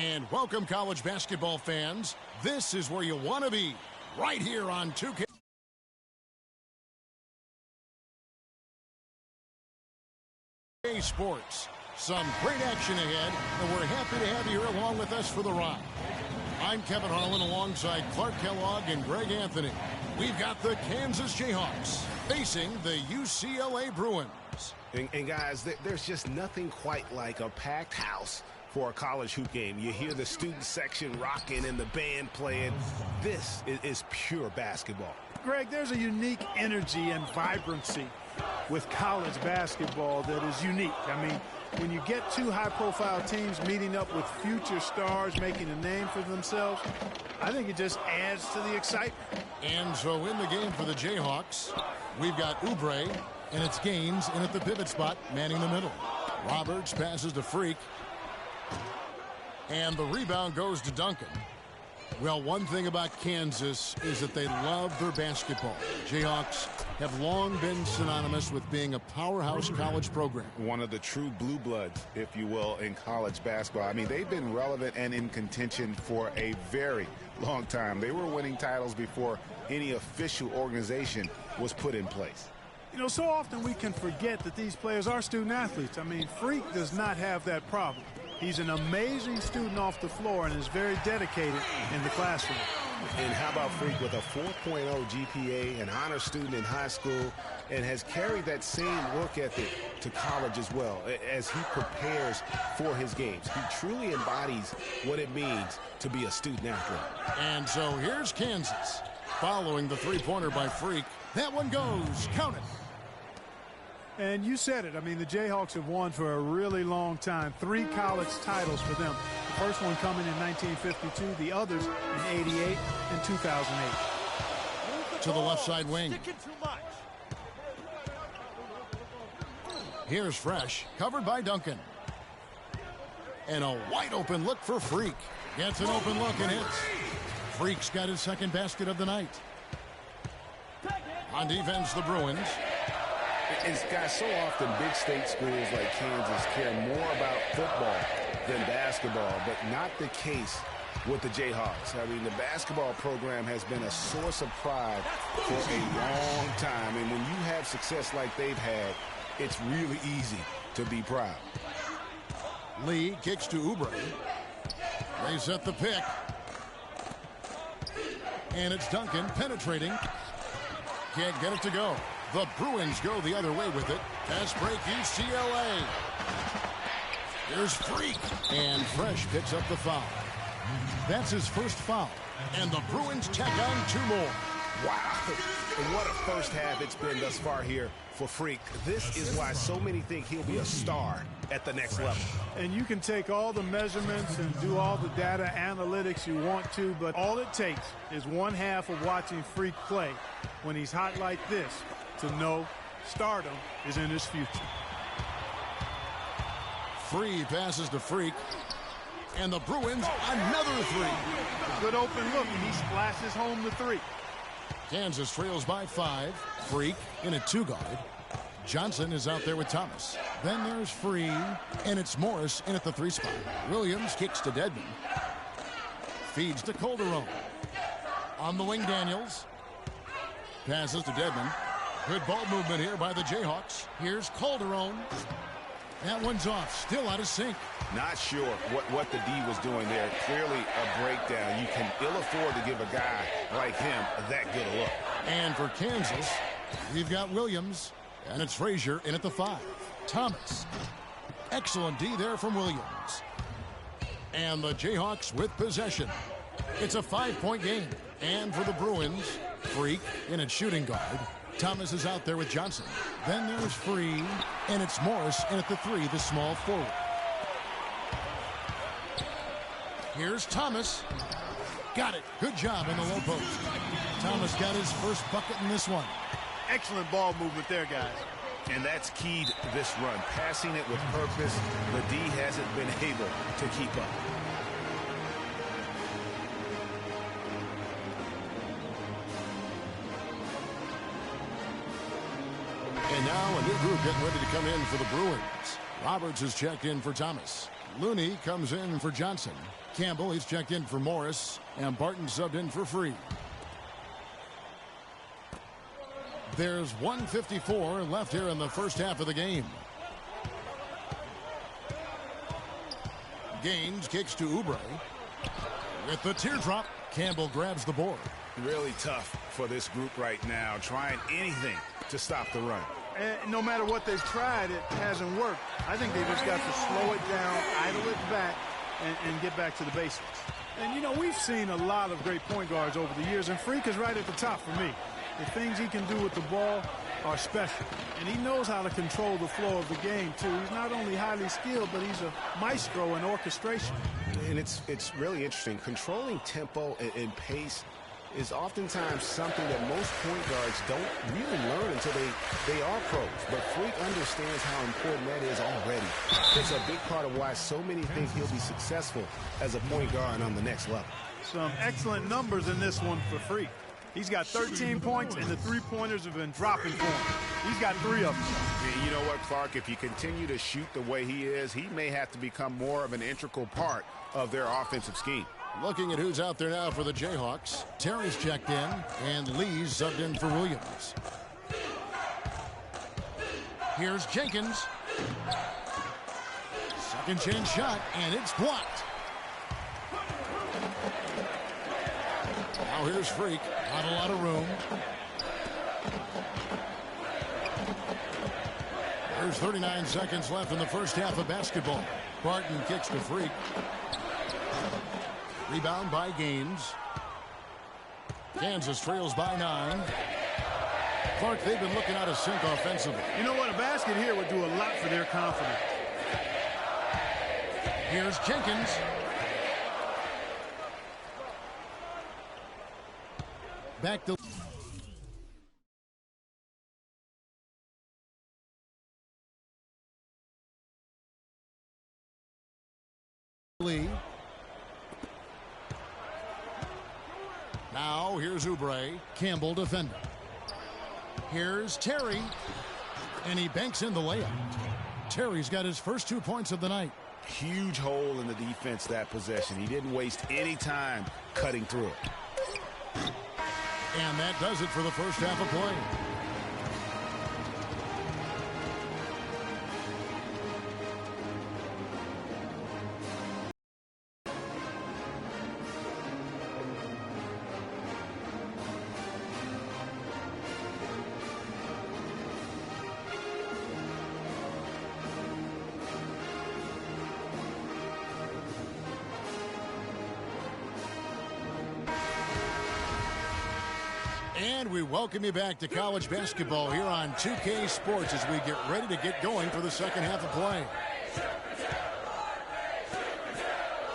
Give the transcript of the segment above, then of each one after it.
And welcome, college basketball fans. This is where you want to be, right here on 2K Sports. Some great action ahead, and we're happy to have you here along with us for the ride. I'm Kevin Harlan alongside Clark Kellogg and Greg Anthony. We've got the Kansas Jayhawks facing the UCLA Bruins. And guys, there's just nothing quite like a packed house for a college hoop game. You hear the student section rocking and the band playing. This is pure basketball. Greg, there's a unique energy and vibrancy with college basketball that is unique. I mean, when you get two high-profile teams meeting up with future stars making a name for themselves, I think it just adds to the excitement. And so in the game for the Jayhawks, we've got Oubre, and it's Gaines in at the pivot spot, manning the middle. Roberts passes to Freak. And the rebound goes to Duncan. Well, one thing about Kansas is that they love their basketball. Jayhawks have long been synonymous with being a powerhouse college program. One of the true blue bloods, if you will, in college basketball. I mean, they've been relevant and in contention for a very long time. They were winning titles before any official organization was put in place. You know, so often we can forget that these players are student athletes. I mean, Freak does not have that problem. He's an amazing student off the floor and is very dedicated in the classroom. And how about Freak with a 4.0 GPA, an honor student in high school, and has carried that same work ethic to college as well as he prepares for his games. He truly embodies what it means to be a student athlete. And so here's Kansas following the three-pointer by Freak. That one goes. Count it. And you said it. I mean, the Jayhawks have won for a really long time. 3 college titles for them. The first one coming in 1952, the others in 88 and 2008. To the left side wing. Here's Fresh, covered by Duncan. And a wide open look for Freak. Gets an open look and hits. Freak's got his second basket of the night. On defense, the Bruins. And guys, so often big state schools like Kansas care more about football than basketball, but not the case with the Jayhawks. I mean, the basketball program has been a source of pride for a long time, and when you have success like they've had, it's really easy to be proud. Lee kicks to Oubre. They set the pick. And it's Duncan penetrating. Can't get it to go. The Bruins go the other way with it. Fast break UCLA. Here's Freak. And Fresh picks up the foul. That's his first foul. And the Bruins tack on 2 more. Wow. And what a first half it's been thus far here for Freak. This is why so many think he'll be a star at the next level. And you can take all the measurements and do all the data analytics you want to, but all it takes is one half of watching Freak play when he's hot like this to know stardom is in his future. Free passes to Freak. And the Bruins, another 3. A good open look, and he splashes home the 3. Kansas trails by 5. Freak in a 2-guard. Johnson is out there with Thomas. Then there's Free, and it's Morris in at the 3 spot. Williams kicks to Dedman. Feeds to Calderon. On the wing, Daniels. Passes to Dedman. Good ball movement here by the Jayhawks. Here's Calderon. That one's off. Still out of sync. Not sure what the D was doing there. Clearly a breakdown. You can ill afford to give a guy like him that good a look. And for Kansas, we've got Williams. And it's Frazier in at the 5. Thomas. Excellent D there from Williams. And the Jayhawks with possession. It's a 5-point game. And for the Bruins, Freak in at shooting guard. Thomas is out there with Johnson. Then there's Free, and it's Morris in at the 3, the small forward. Here's Thomas. Got it. Good job in the low post. Thomas got his first bucket in this one. Excellent ball movement there, guys. And that's keyed this run. Passing it with purpose. The D hasn't been able to keep up. And now a new group getting ready to come in for the Bruins. Roberts is checked in for Thomas. Looney comes in for Johnson. Campbell, he's checked in for Morris. And Barton subbed in for Free. There's 1:54 left here in the first half of the game. Gaines kicks to Oubre. With the teardrop, Campbell grabs the board. Really tough for this group right now, trying anything to stop the run. No matter what they've tried, it hasn't worked. I think they just got to slow it down, idle it back, and get back to the basics. And, you know, we've seen a lot of great point guards over the years, and Freak is right at the top for me. The things he can do with the ball are special. And he knows how to control the flow of the game, too. He's not only highly skilled, but he's a maestro in orchestration. And it's really interesting. Controlling tempo and pace is oftentimes something that most point guards don't really learn until they are pros. But Freak understands how important that is already. It's a big part of why so many think he'll be successful as a point guard on the next level. Some excellent numbers in this one for Freak. He's got 13 points, and the three-pointers have been dropping for him. He's got 3 of them. And you know what, Clark? If you continue to shoot the way he is, he may have to become more of an integral part of their offensive scheme. Looking at who's out there now for the Jayhawks. Terry's checked in, and Lee's subbed in for Williams. Here's Jenkins. Second chance shot, and it's blocked. Now here's Freak. Not a lot of room. There's 39 seconds left in the first half of basketball. Barton kicks to Freak. Rebound by Gaines. Kansas trails by 9. Clark, they've been looking out of sync offensively. You know what? A basket here would do a lot for their confidence. Here's Jenkins. Back to Lee. Now here's Oubre. Campbell defending. Here's Terry. And he banks in the layup. Terry's got his first 2 points of the night. Huge hole in the defense that possession. He didn't waste any time cutting through it. And that does it for the first half of play. And we welcome you back to college basketball here on 2K Sports as we get ready to get going for the second half of play.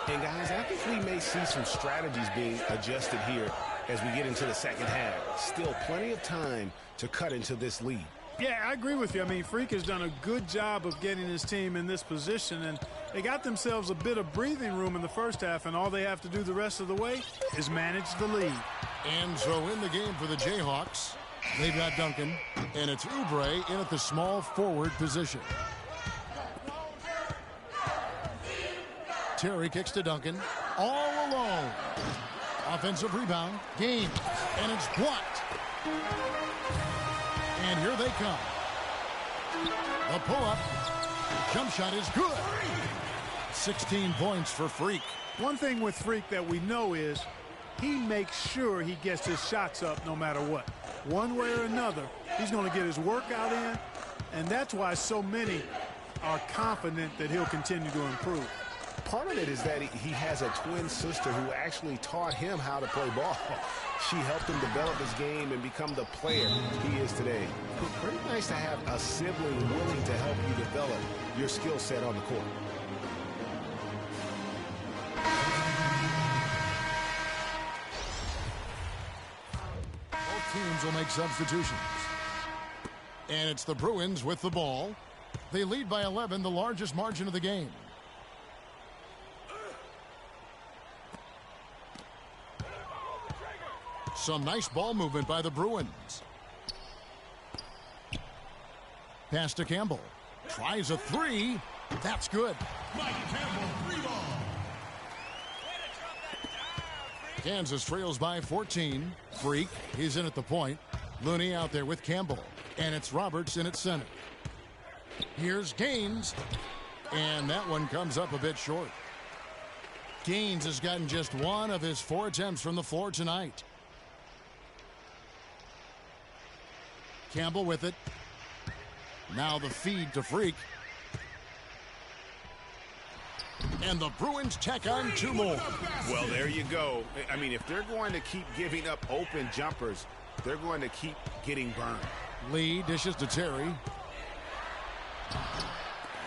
And guys, I think we may see some strategies being adjusted here as we get into the second half. Still plenty of time to cut into this lead. Yeah, I agree with you. I mean, Freak has done a good job of getting his team in this position, and they got themselves a bit of breathing room in the first half, and all they have to do the rest of the way is manage the lead. And so in the game for the Jayhawks, they've got Duncan, and it's Oubre in at the small forward position. Terry kicks to Duncan, all alone. Offensive rebound, Gaines, and it's blocked. And here they come. The pull-up, jump shot is good. 16 points for Freak. One thing with Freak that we know is he makes sure he gets his shots up no matter what. One way or another, he's going to get his workout in, and that's why so many are confident that he'll continue to improve. Part of it is that he has a twin sister who actually taught him how to play ball. She helped him develop his game and become the player he is today. Pretty nice to have a sibling willing to help you develop your skill set on the court. Both teams will make substitutions. And it's the Bruins with the ball. They lead by 11, the largest margin of the game. Some nice ball movement by the Bruins. Pass to Campbell. Tries a three. That's good. Kansas trails by 14. Freak, he's in at the point. Looney out there with Campbell. And it's Roberts in at center. Here's Gaines. And that one comes up a bit short. Gaines has gotten just one of his 4 attempts from the floor tonight. Campbell with it. Now the feed to Freak. And the Bruins tack on 2 more. Well, there you go. I mean, if they're going to keep giving up open jumpers, they're going to keep getting burned. Lee dishes to Terry.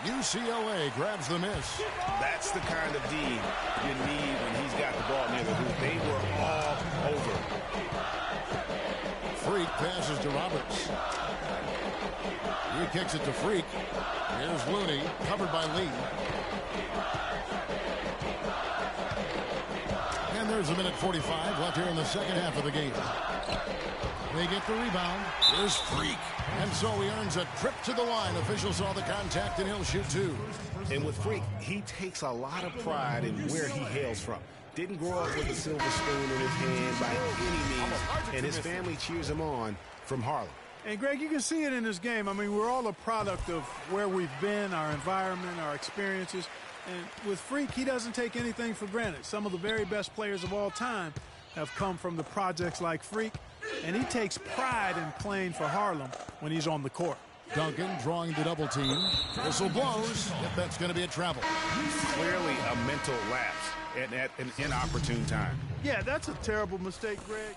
UCLA grabs the miss. That's the kind of D you need when he's got the ball near the hoop. They were all over. Freak passes to Roberts. He kicks it to Freak. Here's Looney, covered by Lee. And there's a minute 45 left here in the second half of the game. They get the rebound. Here's Freak. And so he earns a trip to the line. Officials saw the contact, and he'll shoot 2. And with Freak, he takes a lot of pride in where he hails from. Didn't grow up with a silver spoon in his hand by any means, and his family cheers him on from Harlem. And, Greg, you can see it in this game. I mean, we're all a product of where we've been, our environment, our experiences. And with Freak, he doesn't take anything for granted. Some of the very best players of all time have come from the projects like Freak, and he takes pride in playing for Harlem when he's on the court. Duncan drawing the double team. Whistle blows. If that's going to be a travel. Clearly a mental lapse at an inopportune time. Yeah, that's a terrible mistake, Greg.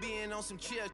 Being on some chill.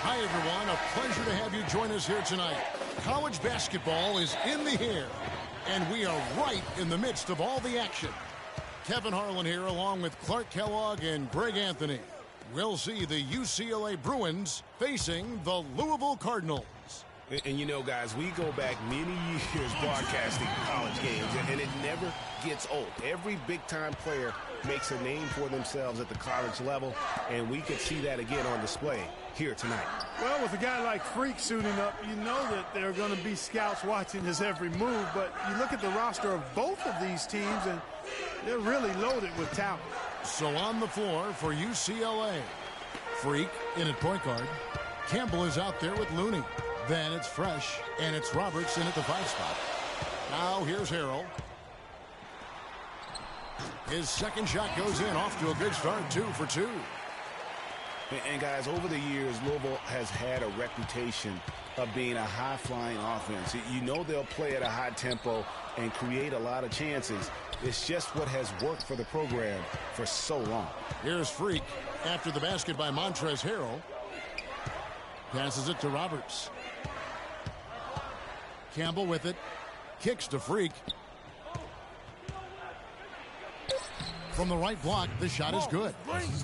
Hi, everyone. A pleasure to have you join us here tonight. College basketball is in the air, and we are right in the midst of all the action. Kevin Harlan here along with Clark Kellogg and Greg Anthony. We'll see the UCLA Bruins facing the Louisville Cardinals. And you know, guys, we go back many years broadcasting college games, and it never gets old. Every big-time player makes a name for themselves at the college level, and we could see that again on display here tonight. Well, with a guy like Freak suiting up, you know that there are going to be scouts watching his every move, but you look at the roster of both of these teams, and they're really loaded with talent. So on the floor for UCLA, Freak in at point guard. Campbell is out there with Looney. Then it's Fresh, and it's Roberts in at the 5 spot. Now here's Harrell. His second shot goes in, off to a good start, 2 for 2. And guys, over the years, Louisville has had a reputation of being a high-flying offense. You know they'll play at a high tempo and create a lot of chances. It's just what has worked for the program for so long. Here's Freak after the basket by Montrezl Harrell. Passes it to Roberts. Campbell with it. Kicks to Freak. From the right block, the shot is good.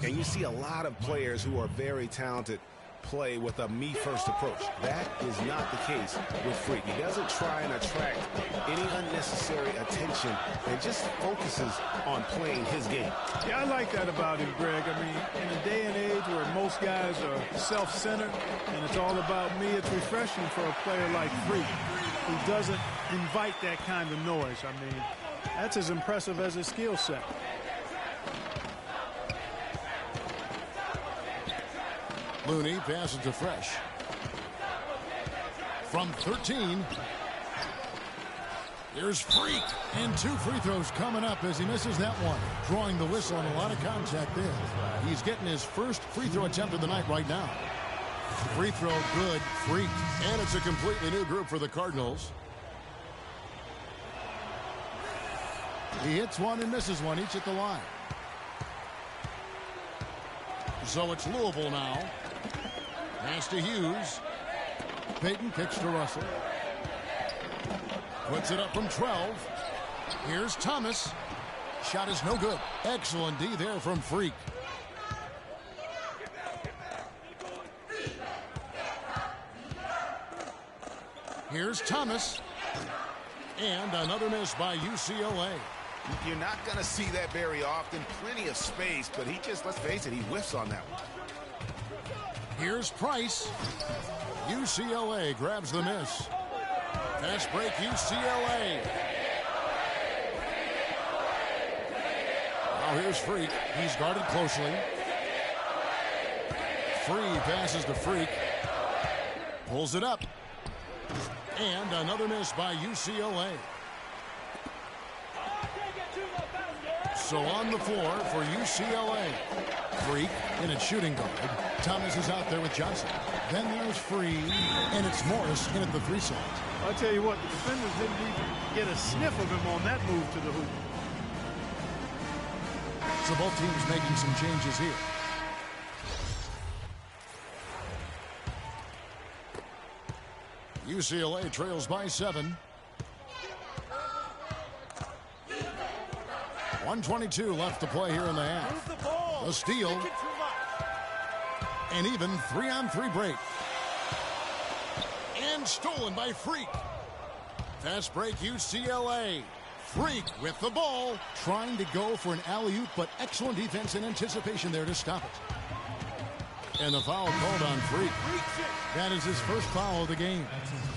And you see a lot of players who are very talented play with a me-first approach. That is not the case with Freak. He doesn't try and attract any unnecessary attention and just focuses on playing his game. Yeah, I like that about him, Greg. I mean, in a day and age where most guys are self-centered and it's all about me, it's refreshing for a player like Freak who doesn't invite that kind of noise. I mean, that's as impressive as his skill set. Looney passes to Fresh. From 13, here's Freak. And 2 free throws coming up as he misses that one. Drawing the whistle and a lot of contact there. He's getting his first free throw attempt of the night right now. Free throw good, Freak. And it's a completely new group for the Cardinals. He hits one and misses one, each at the line. So it's Louisville now. Pass to Hughes. Payton kicks to Russell. Puts it up from 12. Here's Thomas. Shot is no good. Excellent D there from Freak. Here's Thomas. And another miss by UCLA. You're not going to see that very often. Plenty of space, but he just, let's face it, he whiffs on that one. Here's Price. UCLA grabs the miss. Fast break, UCLA. Now here's Freak. He's guarded closely. Free passes to Freak. Pulls it up. And another miss by UCLA. So on the floor for UCLA. Freak in its shooting guard. Thomas is out there with Johnson. Then there's Free, and it's Morris in at the 3 slot. I'll tell you what, the defenders didn't even get a sniff of him on that move to the hoop. So both teams making some changes here. UCLA trails by 7. 1:22 left to play here in the half. A steal. An even 3-on-3 break. And stolen by Freak. Fast break UCLA. Freak with the ball. Trying to go for an alley-oop, but excellent defense and anticipation there to stop it. And the foul called on Freak. That is his first foul of the game.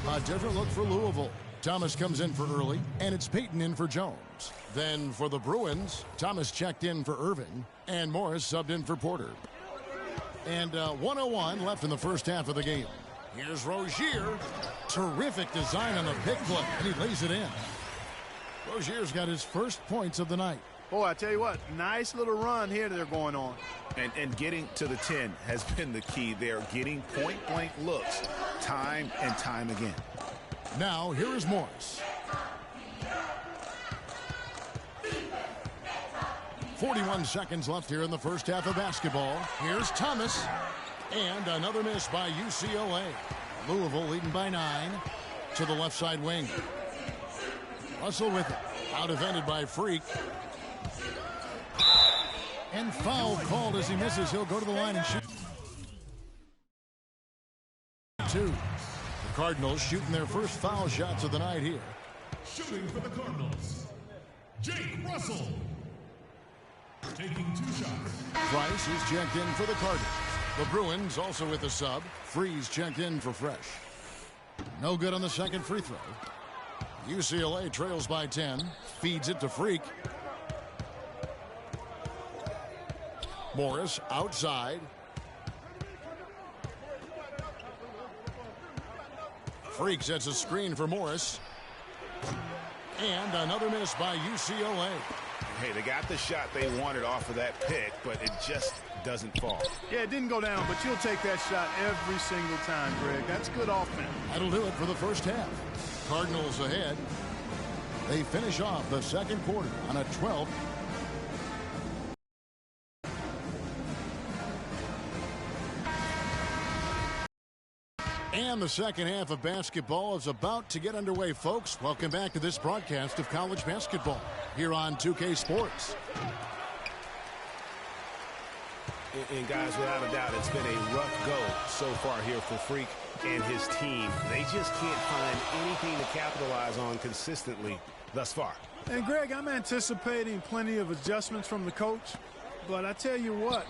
A different look for Louisville. Thomas comes in for Early, and it's Payton in for Jones. Then for the Bruins, Thomas checked in for Irving, and Morris subbed in for Porter. And 1:01 left in the first half of the game. Here's Rozier. Terrific design on the pick play, and he lays it in. Rozier's got his first points of the night. Boy, I tell you what, nice little run here they're going on. And getting to the 10 has been the key. They're getting point-blank looks time and time again. Now, here is Morris. 41 seconds left here in the first half of basketball. Here's Thomas. And another miss by UCLA. Louisville leading by 9 to the left side wing. Russell with it. Out defended by Freak. And foul called as he misses. He'll go to the line and shoot. 2. Cardinals shooting their first foul shots of the night here. Shooting for the Cardinals, Jake Russell. Taking 2 shots. Price is checked in for the Cardinals. The Bruins also with the sub. Freeze checked in for Fresh. No good on the second free throw. UCLA trails by 10. Feeds it to Freak. Morris outside. Freak sets a screen for Morris. And another miss by UCLA. Hey, they got the shot they wanted off of that pick, but it just doesn't fall. Yeah, it didn't go down, but you'll take that shot every single time, Greg. That's good offense. That'll do it for the first half. Cardinals ahead. They finish off the second quarter on a 12. And the second half of basketball is about to get underway, folks. Welcome back to this broadcast of college basketball here on 2K Sports. And guys, without a doubt, it's been a rough go so far here for Freak and his team. They just can't find anything to capitalize on consistently thus far. And Greg, I'm anticipating plenty of adjustments from the coach, but I tell you what,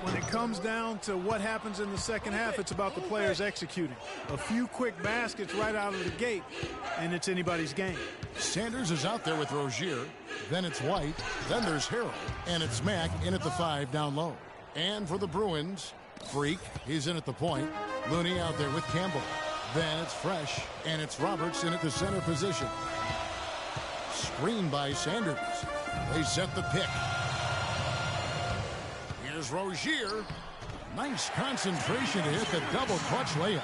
when it comes down to what happens in the second half, it's about the players executing. A few quick baskets right out of the gate, and it's anybody's game. Sanders is out there with Rozier. Then it's White. Then there's Harrell. And it's Mack in at the 5 down low. And for the Bruins, Freak, he's in at the point. Looney out there with Campbell. Then it's Fresh, and it's Roberts in at the center position. Screen by Sanders. They set the pick. Here's Rozier. Nice concentration to hit the double clutch layup.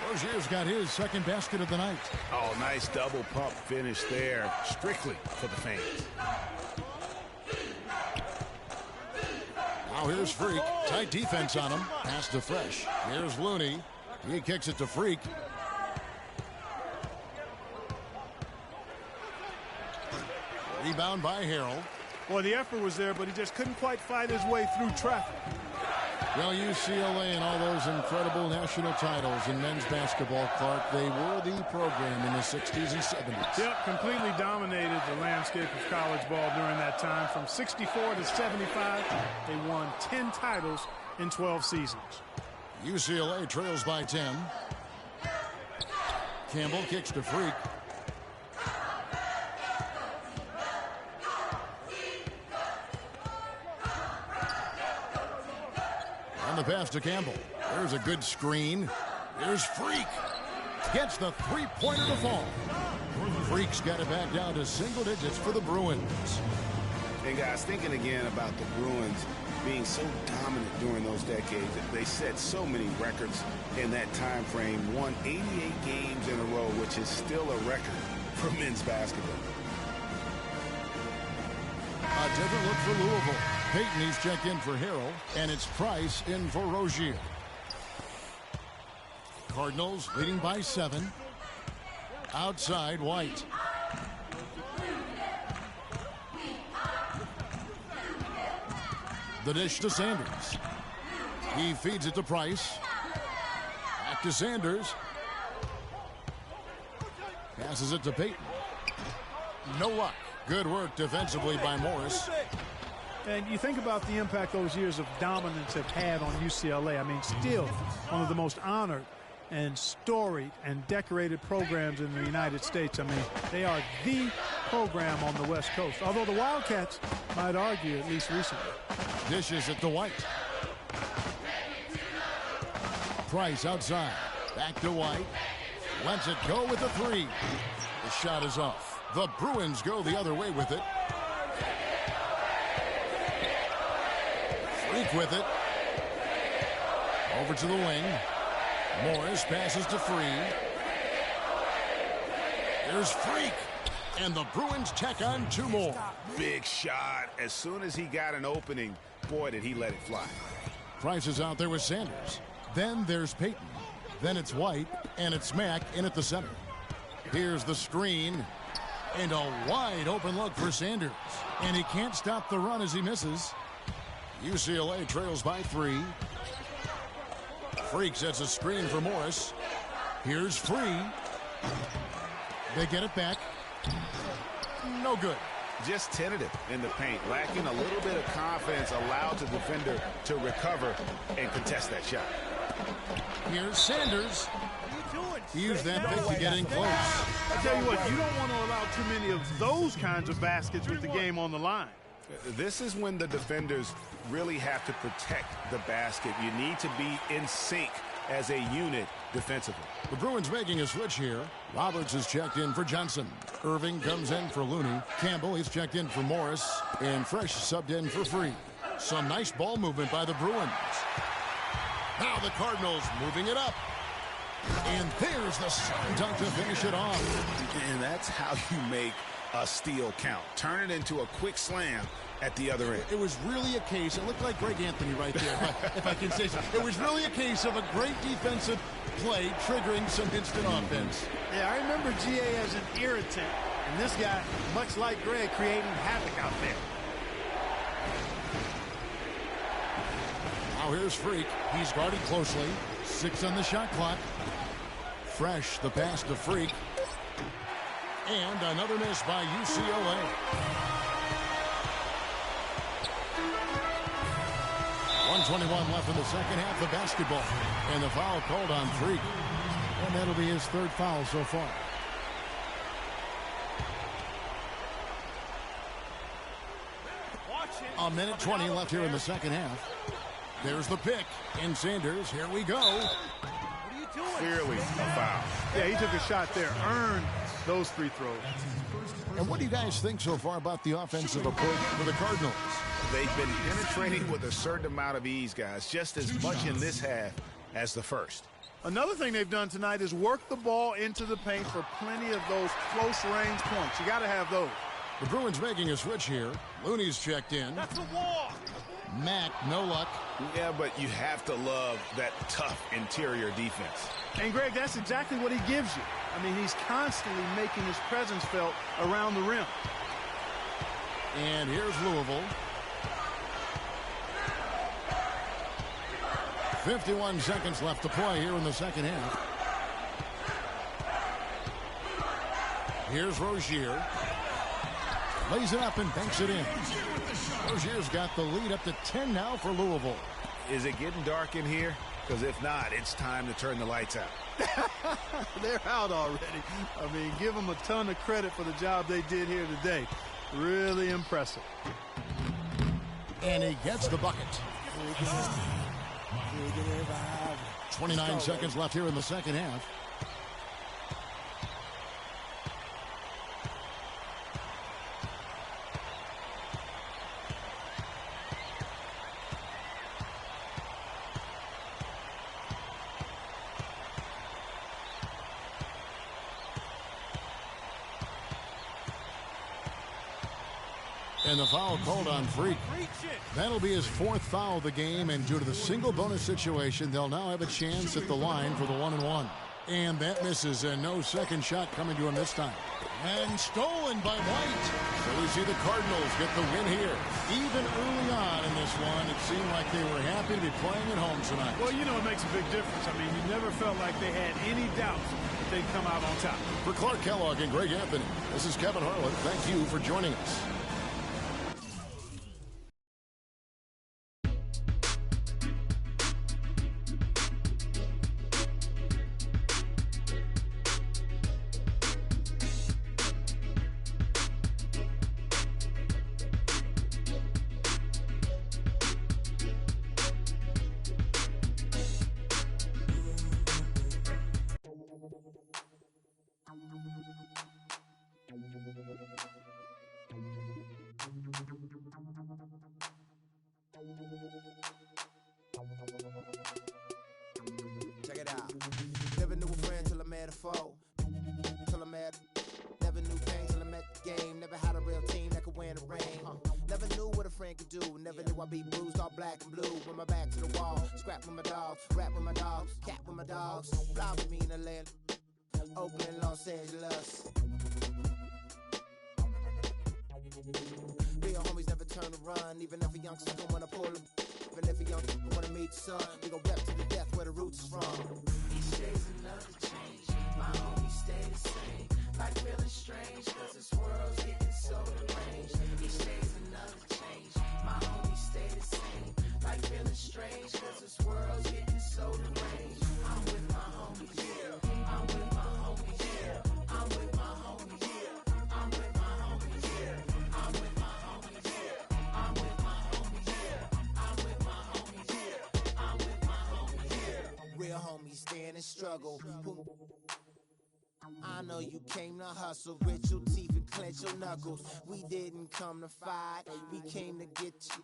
Rozier's got his second basket of the night. Oh, nice double pump finish there. Strictly for the fans. Now here's Freak. Tight defense on him. Pass to Fresh. Here's Looney. He kicks it to Freak. Rebound by Harrell. Boy, the effort was there, but he just couldn't quite fight his way through traffic. Well, UCLA and all those incredible national titles in men's basketball, Clark, they were the program in the 60s and 70s. Yep, completely dominated the landscape of college ball during that time. From 64 to 75, they won 10 titles in 12 seasons. UCLA trails by 10. Campbell kicks to Freak. The pass to Campbell. There's a good screen. Here's Freak. Gets the three-pointer to fall. Freak's got it back down to single digits for the Bruins. And guys, thinking again about the Bruins being so dominant during those decades, they set so many records in that time frame. Won 88 games in a row, which is still a record for men's basketball. A different look for Louisville. Payton, he's checked in for Harrell, and it's Price in for Rozier. Cardinals leading by 7. Outside, White. The dish to Sanders. He feeds it to Price. Back to Sanders. Passes it to Payton. No luck. Good work defensively by Morris. And you think about the impact those years of dominance have had on UCLA. I mean, still one of the most honored and storied and decorated programs in the United States. I mean, they are the program on the West Coast. Although the Wildcats might argue, at least recently. Dishes it to White. Price outside. Back to White. Lets it go with the 3. The shot is off. The Bruins go the other way with it. Freak with it. Over to the wing. Morris passes to Free. Here's Freak. And the Bruins tack on 2 more. Big shot. As soon as he got an opening, boy, did he let it fly. Price is out there with Sanders. Then there's Payton. Then it's White. And it's Mack in at the center. Here's the screen. And a wide open look for Sanders. And he can't stop the run as he misses. UCLA trails by 3. Freak sets a screen for Morris. Here's Free. They get it back. No good. Just tentative in the paint, lacking a little bit of confidence, allowed the defender to recover and contest that shot. Here's Sanders. Use that pick to get in close. I tell you what, you don't want to allow too many of those kinds of baskets with the game on the line. This is when the defenders really have to protect the basket. You need to be in sync as a unit defensively. The Bruins making a switch here. Roberts is checked in for Johnson. Irving comes in for Looney. Campbell, he's checked in for Morris. And Fresh subbed in for Free. Some nice ball movement by the Bruins. Now the Cardinals moving it up. And there's the slam dunk to finish it off. And that's how you make a steal count. Turn it into a quick slam at the other end. It was really a case, it looked like Greg Anthony right there, if I can say so. It was really a case of a great defensive play triggering some instant offense. Yeah, I remember GA as an irritant. And this guy, much like Greg, creating havoc out there. Now here's Freak. He's guarded closely. 6 on the shot clock. Fresh, the pass to Freak. And another miss by UCLA. 1:21 left in the second half of basketball. And the foul called on Freak. And that'll be his 3rd foul so far. A minute 20 left here in the second half. There's the pick. And Sanders, here we go. Clearly a foul. Yeah, he took a shot there. Earned those free throws. And what do you guys think so far about the offensive approach for the Cardinals? They've been penetrating with a certain amount of ease, guys, just as much in this half as the first. Another thing they've done tonight is work the ball into the paint for plenty of those close-range points. You got to have those. The Bruins making a switch here. Looney's checked in. That's a walk. Mack, no luck. Yeah, but you have to love that tough interior defense. And, Greg, that's exactly what he gives you. I mean, he's constantly making his presence felt around the rim. And here's Louisville. 51 seconds left to play here in the second half. Here's Rozier. Lays it up and banks it in. Rozier's got the lead up to 10 now for Louisville. Is it getting dark in here? Because if not, it's time to turn the lights out. They're out already. I mean, give them a ton of credit for the job they did here today. Really impressive. And he gets the bucket. 29 seconds left here in the second half. And the foul called on Freak. That'll be his 4th foul of the game, and due to the single bonus situation, they'll now have a chance at the line for the 1-and-1. And that misses, and no second shot coming to him this time. And stolen by White. So we see the Cardinals get the win here. Even early on in this one, it seemed like they were happy to be playing at home tonight. Well, you know, it makes a big difference. I mean, you never felt like they had any doubts that they'd come out on top. For Clark Kellogg and Greg Anthony, this is Kevin Harlan. Thank you for joining us. Check it out. Never knew a friend till I met a foe. Never knew pain till I met the game. Never had a real team that could win a ring. Never knew what a friend could do. Never knew I'd be bruised all black and blue. With my back to the wall. Scrap with my dogs. Rap with my dogs. Cat with my dogs. Fly with me in Atlanta. Oakland, Los Angeles. Real homies never turn to run. Even if a youngster don't wanna pull them. Even if a youngster don't wanna meet the sun. We gon' rep to the death where the roots is from. Each day's another change. strange, cause this world's getting so deranged. Each day's another change, my homies stay the same. Like feeling strange, cause this world's getting so deranged. I'm with my homies, yeah. I'm with my homies, yeah. I'm with my homies, yeah. I'm with my homies, yeah. I'm with my homies, yeah. I'm with my homies, yeah. I'm with my homies, yeah. I'm with my homies, yeah. Real homies stand and struggle. I know you came to hustle, grit your teeth and clench your knuckles. We didn't come to fight, we came to get you.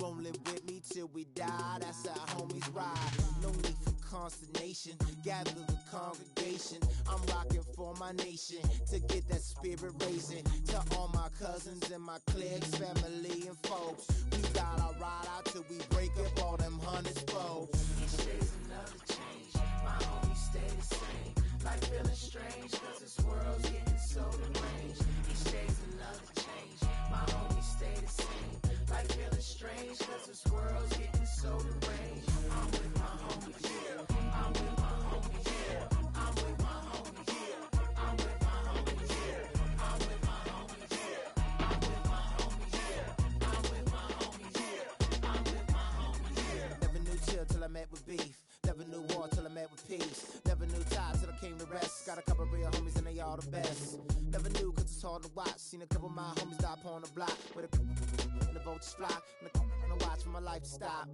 Rolling with me till we die, that's how homies ride. No need for consternation, gather the congregation. I'm rocking for my nation, to get that spirit raising. To all my cousins and my cliques, family and folks. We got our ride out till we break up all them hundreds folks. Each day's another change, my homies stay the same. Like feeling strange, cause this world's getting so deranged. Each day's another change, my homies stay the same. Like feeling strange, cause this world's getting so deranged. I'm with my homies, yeah. I'm with my homies, yeah. I'm with my homies, yeah. I'm with my homies, yeah. I'm with my homies, yeah. I'm with my homies, yeah. I'm with my homies, yeah. I'm with my homies, yeah. Never knew chill till I met with beef. Never knew war till I met with peace. Never knew time till I came to rest. Got a couple real homies and they all the best. Never knew cause it's hard to watch. Seen a couple of my homies die up on the block. With a and the vultures fly. And I watch for my life to stop.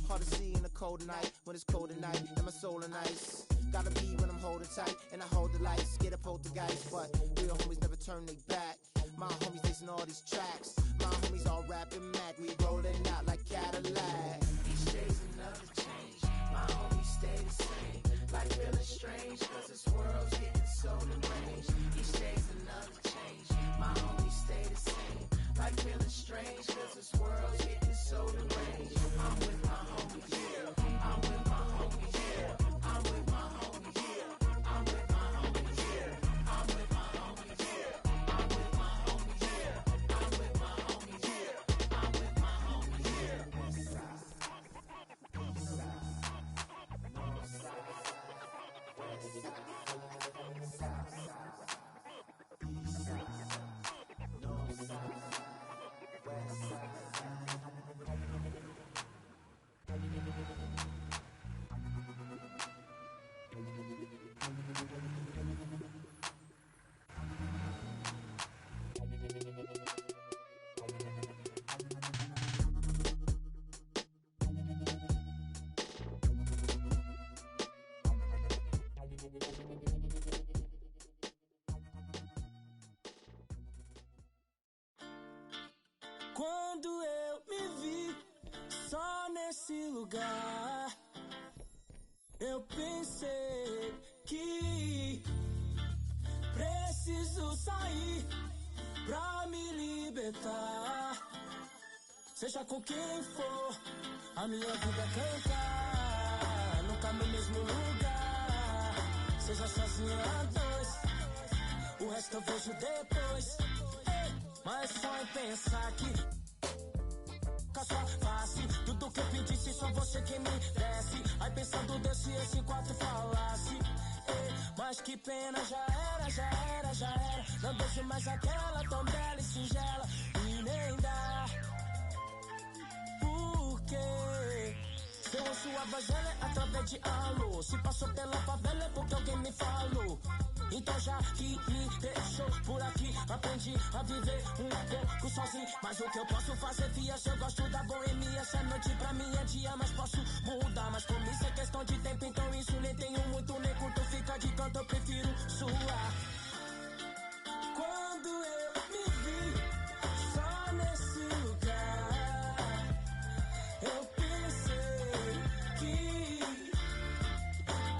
Hard to see in the cold night. When it's cold at night and my soul in ice. Gotta be when I'm holding tight. And I hold the lights. Get a poltergeist. But real homies never turn they back. My homies listen all these tracks. My homies all rapping Mac. We rolling out like Cadillac. Each day's another change. My homies stay the same. Like feeling strange, cause this world's getting so deranged. Each day's another change. My homies stay the same. Like feeling strange, cause this world's getting so deranged. I'm with my homies, yeah. I'm with my homies, yeah. I'm with my homies, yeah. I'm with my homies, yeah. I'm with my homies, yeah. I'm with my homies, yeah. I'm with my homies, yeah. I'm with my homies, yeah. Quando eu me vi só nesse lugar, eu pensei que preciso sair pra me libertar. Seja com quem for, a minha vida é cantar. Nunca no mesmo lugar, seja sozinho a dois, o resto eu vejo depois. Mas só em pensar que com a sua face, tudo que eu pedisse, só você quem me desse. Aí pensando Deus se esse quarto falasse. Mas que pena, já era. Não deixo mais aquela tão bela e singela. E nem dá. Porque se eu ouço a voz dela é através de alô. Se passou pela favela é porque alguém me falou. Então já que me deixou por aqui, aprendi a viver um pouco sozinho. Mas o que eu posso fazer, fia, se eu gosto da boemia. Essa noite pra mim é dia, mas posso mudar. Mas como isso é questão de tempo, então isso nem tenho muito, nem curto. Fica de canto, eu prefiro suar. Quando eu me vi só nesse lugar, eu pensei que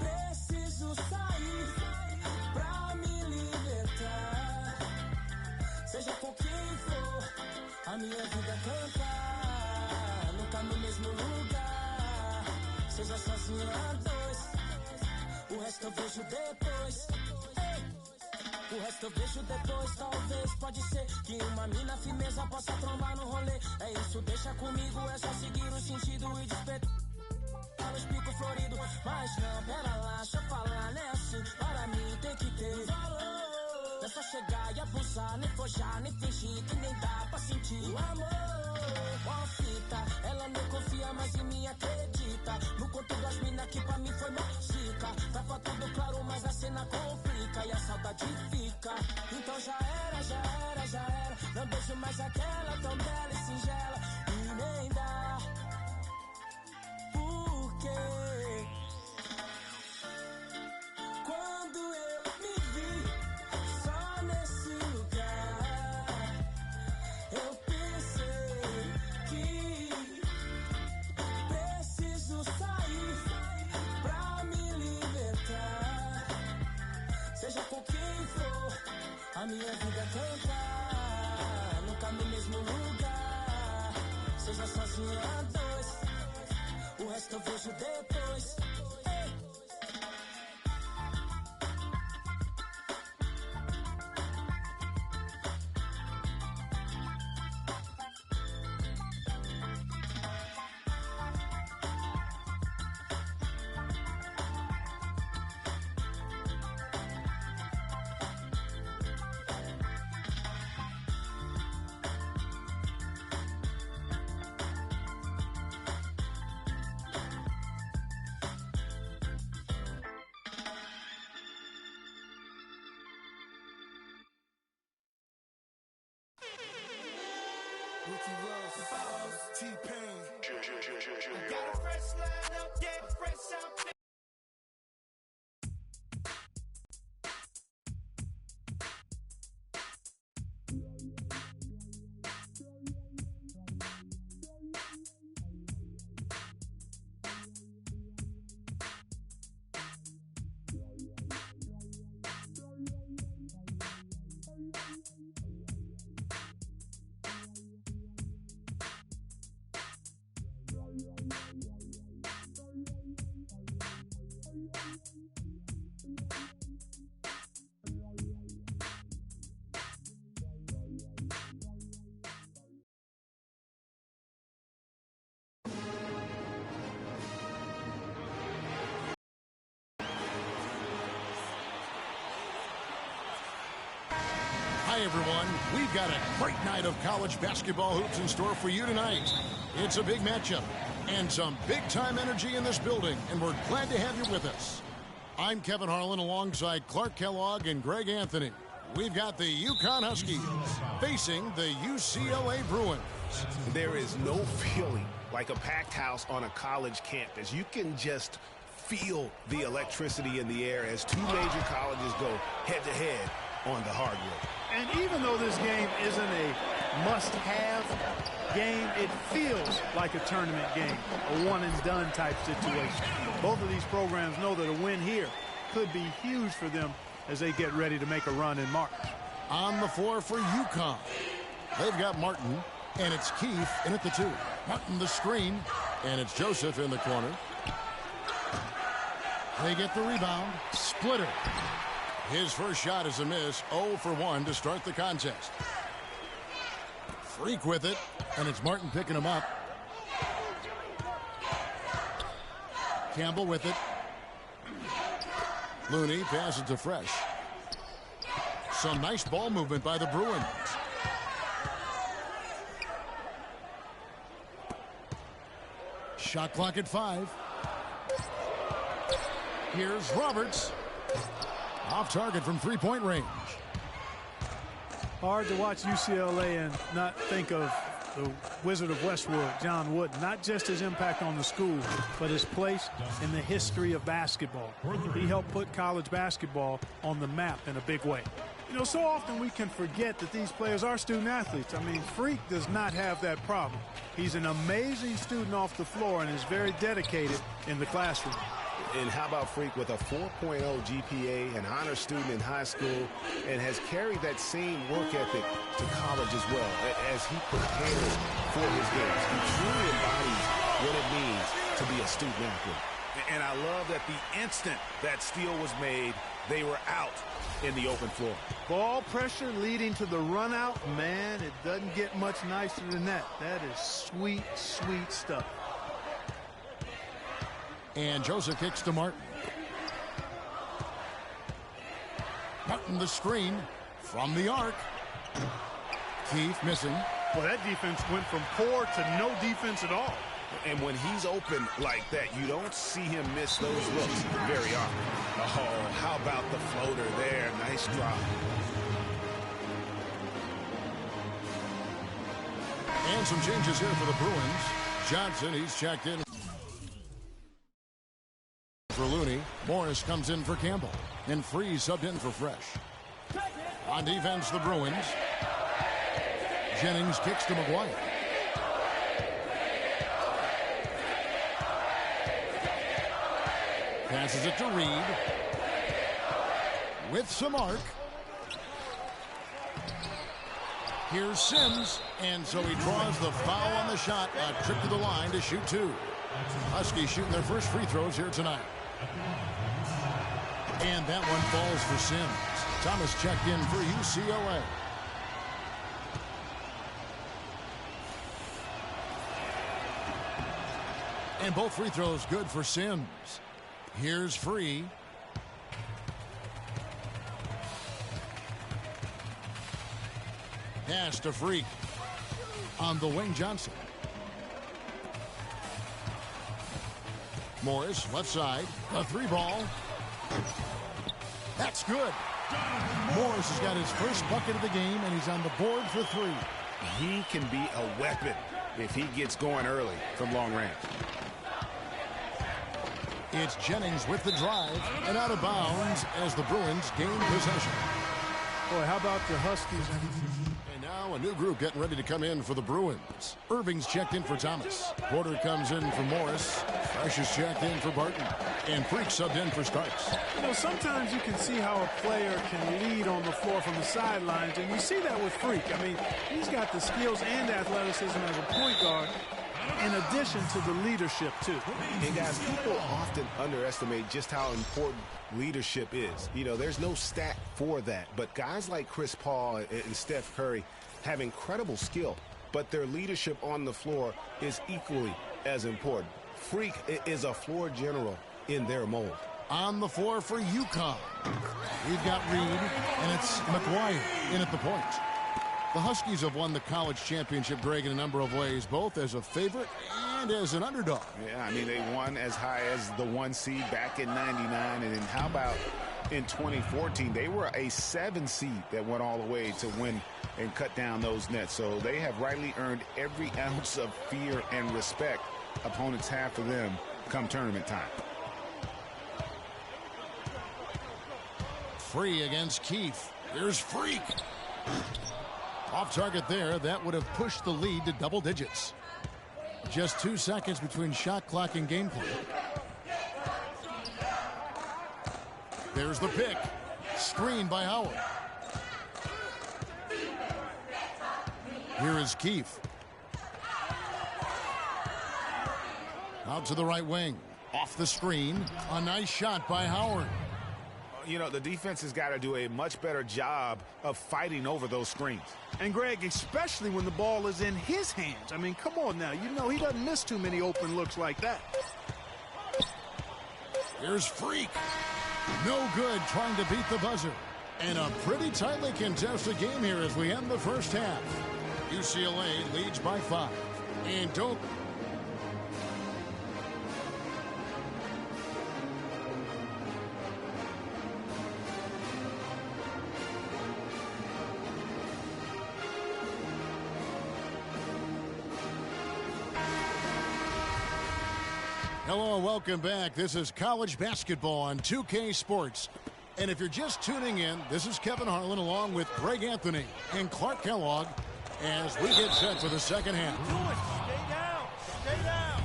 preciso sair pra me libertar. Seja com quem for, a minha vida é cantar. Nunca no mesmo lugar, seja sozinho a dois, o resto eu vejo depois. O resto eu vejo depois, talvez, pode ser que uma mina firmeza possa trombar no rolê. É isso, deixa comigo, é só seguir o sentido e despertar os picos floridos. Mas não, pera lá, deixa eu falar, né assim, para mim tem que ter valor. Não é só chegar e abusar, nem forjar, nem fingir que nem dá pra sentir o amor. Ó fita, ela não confia, mas em mim acredita. No conto das minas que pra mim foi mó chica. Tava tudo claro, mas a cena complica e a saudade fica. Então já era, já era, já era. Não beijo mais aquela tão bela e singela. E nem dá. Por quê? Quando eu me vi só nesse lugar, eu pensei que preciso sair pra me libertar. Seja com quem for, a minha vida é cantar. Nunca no mesmo lugar, seja sozinho a dois. O resto eu vejo depois. Weaselz, T-Pain. Got a fresh line up, yeah, fresh out there. Hi, everyone. We've got a great night of college basketball hoops in store for you tonight. It's a big matchup and some big-time energy in this building, and we're glad to have you with us. I'm Kevin Harlan alongside Clark Kellogg and Greg Anthony. We've got the UConn Huskies facing the UCLA Bruins. There is no feeling like a packed house on a college campus. You can just feel the electricity in the air as two major colleges go head-to-head on the hardwood. And even though this game isn't a must-have game, it feels like a tournament game, a one-and-done type situation. Both of these programs know that a win here could be huge for them as they get ready to make a run in March. On the floor for UConn, they've got Martin, and it's Keefe in at the 2. Martin the screen, and it's Joseph in the corner. They get the rebound. Splitter. His first shot is a miss. 0 for 1 to start the contest. Freak with it, and it's Martin picking him up. Campbell with it. Looney passes to Fresh. Some nice ball movement by the Bruins. Shot clock at 5. Here's Roberts. Off target from three-point range. Hard to watch UCLA and not think of the Wizard of Westwood, John Wooden. Not just his impact on the school, but his place in the history of basketball. He helped put college basketball on the map in a big way. You know, so often we can forget that these players are student athletes. I mean, Freak does not have that problem. He's an amazing student off the floor and is very dedicated in the classroom. And how about Freak with a 4.0 GPA, an honor student in high school, and has carried that same work ethic to college as well as he prepares for his games. He truly embodies what it means to be a student athlete. And I love that the instant that steal was made, they were out in the open floor. Ball pressure leading to the run out. Man, it doesn't get much nicer than that. That is sweet, sweet stuff. And Joseph kicks to Martin. Martin the screen. From the arc. Keith missing. Well, that defense went from poor to no defense at all. And when he's open like that, you don't see him miss those looks very often. Oh, how about the floater there? Nice drop. And some changes here for the Bruins. Johnson, he's checked in for Looney. Morris comes in for Campbell. And Freeze subbed in for Fresh. On defense, the Bruins. Jennings kicks to McGuire. Passes it to Reed. With some arc. Here's Sims. And so he draws the foul on the shot. A trip to the line to shoot two. Huskies shooting their first free throws here tonight. And that one falls for Sims. Thomas checked in for UCLA. And both free throws good for Sims. Here's Free. Pass to Freak. On the wing, Johnson. Morris, left side. A three ball. That's good. Morris has got his first bucket of the game, and he's on the board for three. He can be a weapon if he gets going early from long range. It's Jennings with the drive and out of bounds as the Bruins gain possession. Boy, how about the Huskies? And now a new group getting ready to come in for the Bruins. Irving's checked in for Thomas. Porter comes in for Morris. Fresh is checked in for Barton. And Freak subbed in for Starks. You know, sometimes you can see how a player can lead on the floor from the sidelines, and you see that with Freak. I mean, he's got the skills and athleticism as a point guard, in addition to the leadership, too. And guys, people often underestimate just how important leadership is. You know, there's no stat for that, but guys like Chris Paul and Steph Curry have incredible skill, but their leadership on the floor is equally as important. Freak is a floor general in their mold. On the floor for UConn. We've got Reed, and it's McGuire in at the point. The Huskies have won the college championship, Greg, in a number of ways, both as a favorite and as an underdog. Yeah, I mean, they won as high as the 1 seed back in '99, and then how about in 2014? They were a 7 seed that went all the way to win and cut down those nets. So they have rightly earned every ounce of fear and respect opponents have for them come tournament time. Free against Keith. Here's Freak. Off target there. That would have pushed the lead to double digits. Just 2 seconds between shot clock and gameplay. There's the pick. Screen by Howard. Here is Keith. Out to the right wing. Off the screen. A nice shot by Howard. You know, the defense has got to do a much better job of fighting over those screens. And, Greg, especially when the ball is in his hands. I mean, come on now. You know he doesn't miss too many open looks like that. Here's Freak. No good trying to beat the buzzer. And a pretty tightly contested game here as we end the first half. UCLA leads by 5. And don't... Hello and welcome back. This is college basketball on 2K Sports. And if you're just tuning in, this is Kevin Harlan along with Greg Anthony and Clark Kellogg as we get set for the second half. Stay down. Stay down.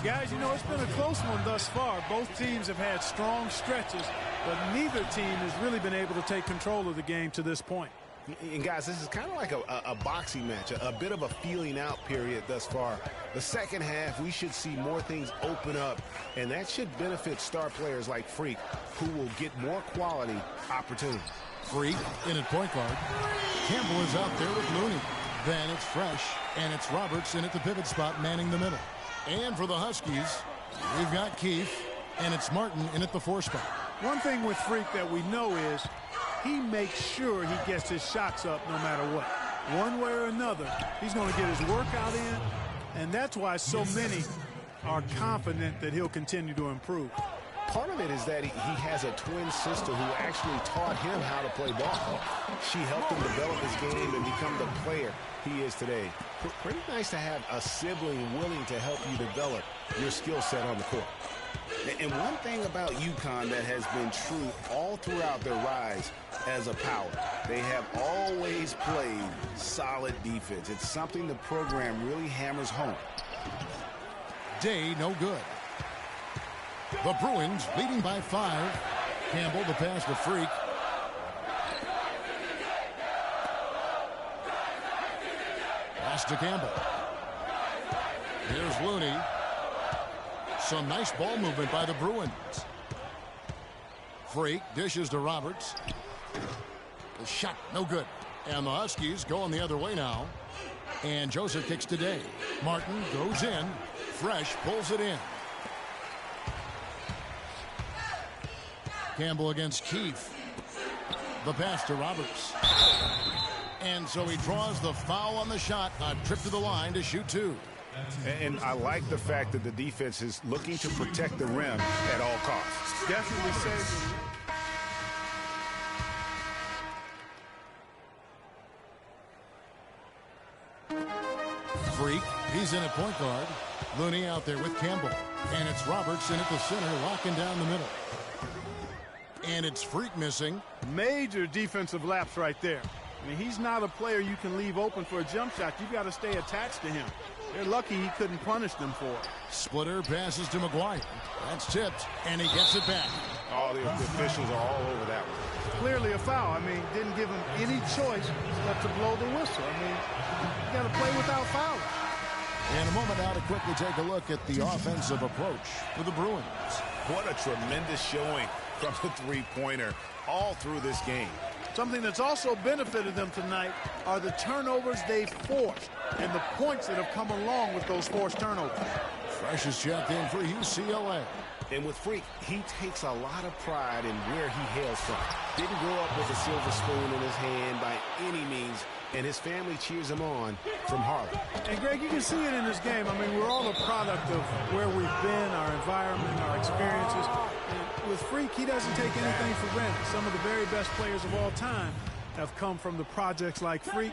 Guys, you know, it's been a close one thus far. Both teams have had strong stretches, but neither team has really been able to take control of the game to this point. And guys, this is kind of like a boxing match, a bit of a feeling out period thus far. The second half, we should see more things open up, and that should benefit star players like Freak, who will get more quality opportunities. Freak in at point guard. Campbell is out there with Looney. Then it's Fresh, and it's Roberts in at the pivot spot, manning the middle. And for the Huskies, we've got Keith, and it's Martin in at the 4 spot. One thing with Freak that we know is he makes sure he gets his shots up no matter what. One way or another, he's going to get his workout in, and that's why so many are confident that he'll continue to improve. Part of it is that he has a twin sister who actually taught him how to play ball. She helped him develop his game and become the player he is today. Pretty nice to have a sibling willing to help you develop your skill set on the court. And one thing about UConn that has been true all throughout their rise as a power, they have always played solid defense. It's something the program really hammers home. Day no good. The Bruins leading by 5. Campbell the pass to Freak. Pass to Campbell. Here's Looney. Some nice ball movement by the Bruins. Freak dishes to Roberts. The shot no good. And the Huskies going the other way now. And Joseph kicks to Day. Martin goes in. Fresh pulls it in. Campbell against Keefe. The pass to Roberts. And so he draws the foul on the shot. A trip to the line to shoot 2. And I like the fact that the defense is looking to protect the rim at all costs. Definitely saves it. Freak, he's in at point guard. Looney out there with Campbell. And it's Roberts in at the center, locking down the middle. And it's Freak missing. Major defensive lapse right there. I mean, he's not a player you can leave open for a jump shot. You've got to stay attached to him. They're lucky he couldn't punish them for it. Splitter passes to McGuire. That's tipped, and he gets it back. All the officials are all over that one. Clearly a foul. I mean, didn't give him any choice but to blow the whistle. I mean, you got to play without fouling. In a moment now to quickly take a look at the offensive approach for the Bruins. What a tremendous showing from the three-pointer all through this game. Something that's also benefited them tonight are the turnovers they've forced and the points that have come along with those forced turnovers. Fresh is checked in for UCLA. And with Freak, he takes a lot of pride in where he hails from. Didn't grow up with a silver spoon in his hand by any means, and his family cheers him on from Harlem. And Greg, you can see it in this game. I mean, we're all a product of where we've been, our environment, our experiences. And with Freak, he doesn't take anything for granted. Some of the very best players of all time have come from the projects like Freak,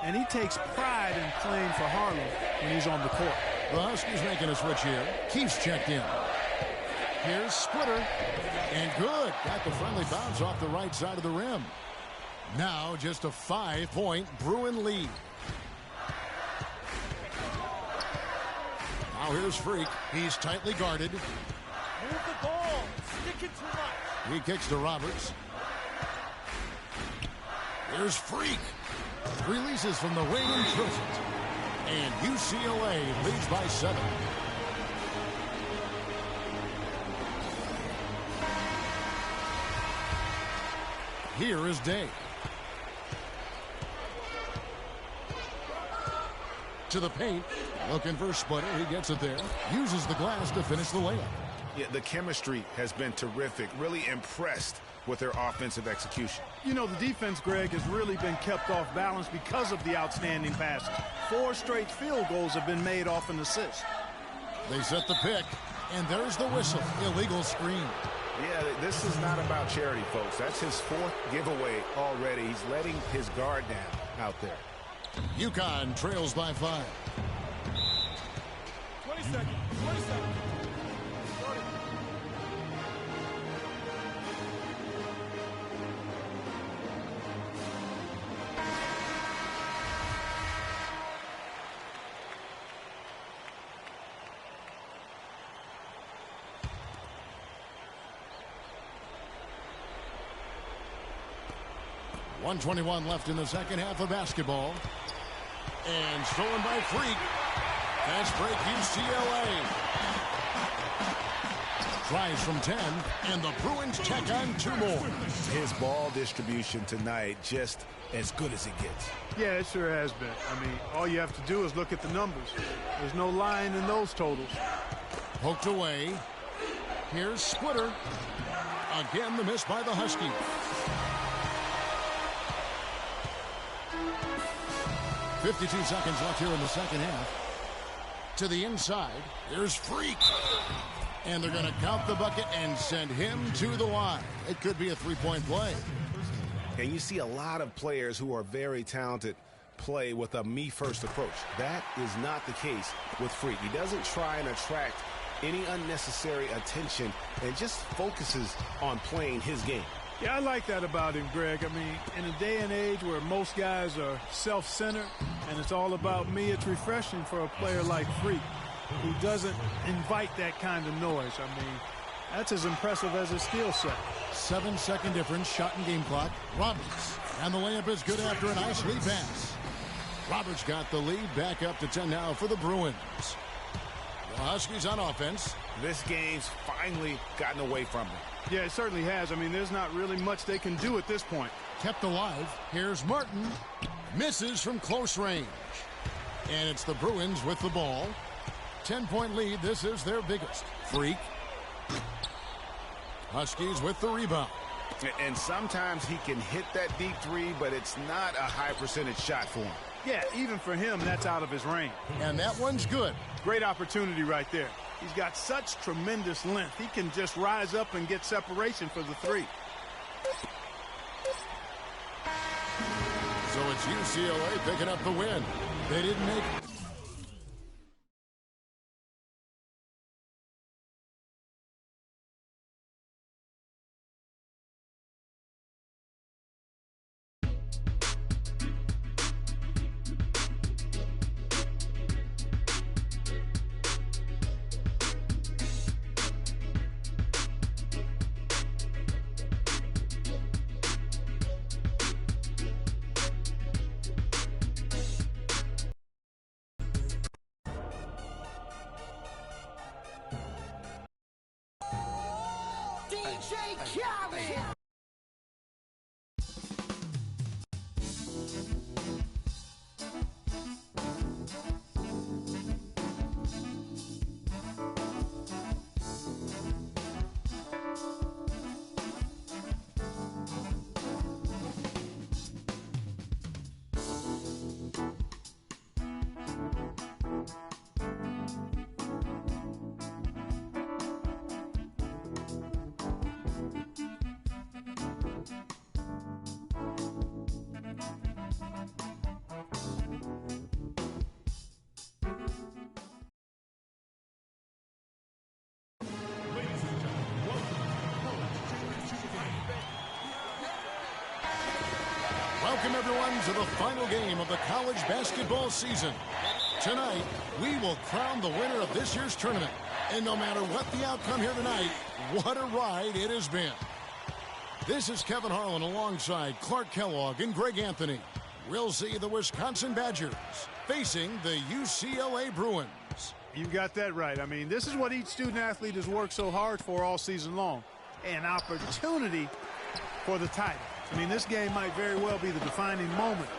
and he takes pride in playing for Harlem when he's on the court. The Huskies making a switch here. Keefe's checked in. Here's Splitter. And good. Got the friendly bounce off the right side of the rim. Now just a 5-point Bruin lead. Now here's Freak. He's tightly guarded. Move the ball. Stick it too much. He kicks to Roberts. Here's Freak. Releases from the wing and drills it. And UCLA leads by 7. Here is Day. To the paint. Looking for Splitter. He gets it there. Uses the glass to finish the layup. Yeah, the chemistry has been terrific. Really impressed with their offensive execution. You know, the defense, Greg, has really been kept off balance because of the outstanding passes. 4 straight field goals have been made off an assist. They set the pick, and there's the whistle. Illegal screen. Yeah, this is not about charity, folks. That's his 4th giveaway already. He's letting his guard down out there. UConn trails by 5. 20 seconds. 20 seconds. 1:21 left in the second half of basketball. And stolen by Freak. Fast break UCLA. Tries from 10, and the Bruins check on 2 more. His ball distribution tonight just as good as it gets. Yeah, it sure has been. I mean, all you have to do is look at the numbers. There's no lying in those totals. Poked away. Here's Splitter. Again, the miss by the Huskies. 52 seconds left here in the second half. To the inside. Here's Freak. And they're going to count the bucket and send him to the line. It could be a three-point play. And you see a lot of players who are very talented play with a me-first approach. That is not the case with Freak. He doesn't try and attract any unnecessary attention and just focuses on playing his game. Yeah, I like that about him, Greg. I mean, in a day and age where most guys are self-centered and it's all about me, it's refreshing for a player like Freak who doesn't invite that kind of noise. I mean, that's as impressive as his skill set. 7-second difference, shot and game clock. Roberts. And the layup is good after a nice lead pass. Roberts got the lead back up to 10 now for the Bruins. The Huskies on offense. This game's finally gotten away from them. Yeah, it certainly has. I mean, there's not really much they can do at this point. Kept alive. Here's Martin. Misses from close range. And it's the Bruins with the ball. 10-point lead. This is their biggest. Freak. Huskies with the rebound. And sometimes he can hit that deep three, but it's not a high percentage shot for him. Yeah, even for him, that's out of his range. And that one's good. Great opportunity right there. He's got such tremendous length. He can just rise up and get separation for the three. So it's UCLA picking up the win. They didn't make it. Welcome, everyone, to the final game of the college basketball season. Tonight, we will crown the winner of this year's tournament. And no matter what the outcome here tonight, what a ride it has been. This is Kevin Harlan alongside Clark Kellogg and Greg Anthony. We'll see the Wisconsin Badgers facing the UCLA Bruins. You got that right. I mean, this is what each student athlete has worked so hard for all season long. An opportunity for the title. I mean, this game might very well be the defining moment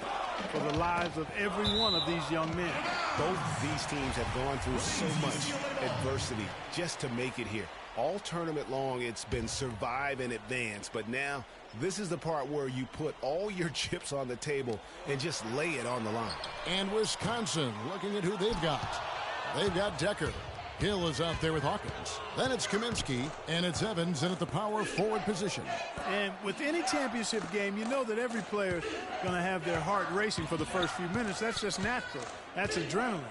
for the lives of every one of these young men. Both these teams have gone through so much adversity just to make it here. All tournament long, it's been survive and advance. But now, this is the part where you put all your chips on the table and just lay it on the line. And Wisconsin, looking at who they've got. They've got Decker. Hill is out there with Hawkins. Then it's Kaminsky, and it's Evans in at the power forward position. And with any championship game, you know that every player is going to have their heart racing for the first few minutes. That's just natural. That's adrenaline.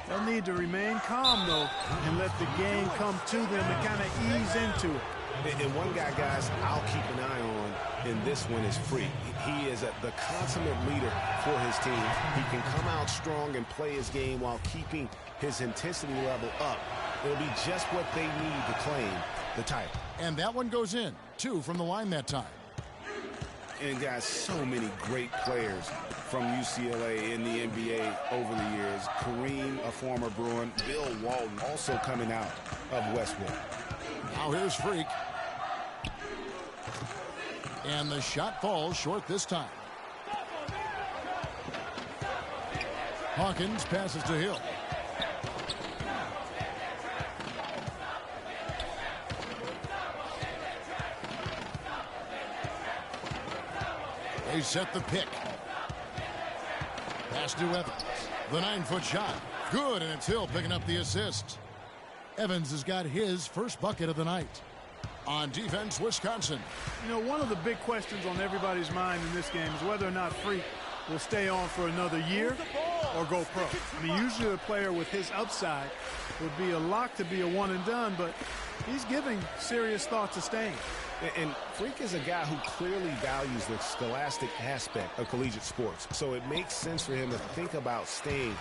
They'll need to remain calm, though, and let the game come to them and kind of ease into it. And one guy, guys, I'll keep an eye on in this one is Freak. He is the consummate leader for his team. He can come out strong and play his game while keeping his intensity level up. It'll be just what they need to claim the title. And that one goes in. 2 from the line that time. And, guys, so many great players from UCLA in the NBA over the years. Kareem, a former Bruin. Bill Walton, also coming out of Westwood. Now here's Freak. And the shot falls short this time. Hawkins passes to Hill. They set the pick. Pass to Evans. The 9-foot shot. Good, and it's Hill picking up the assist. Evans has got his first bucket of the night. On defense, Wisconsin. You know, one of the big questions on everybody's mind in this game is whether or not Freak will stay on for another year or go pro. I mean, usually a player with his upside would be a lock to be a one and done, but he's giving serious thought to staying. And Freak is a guy who clearly values the scholastic aspect of collegiate sports, so it makes sense for him to think about staying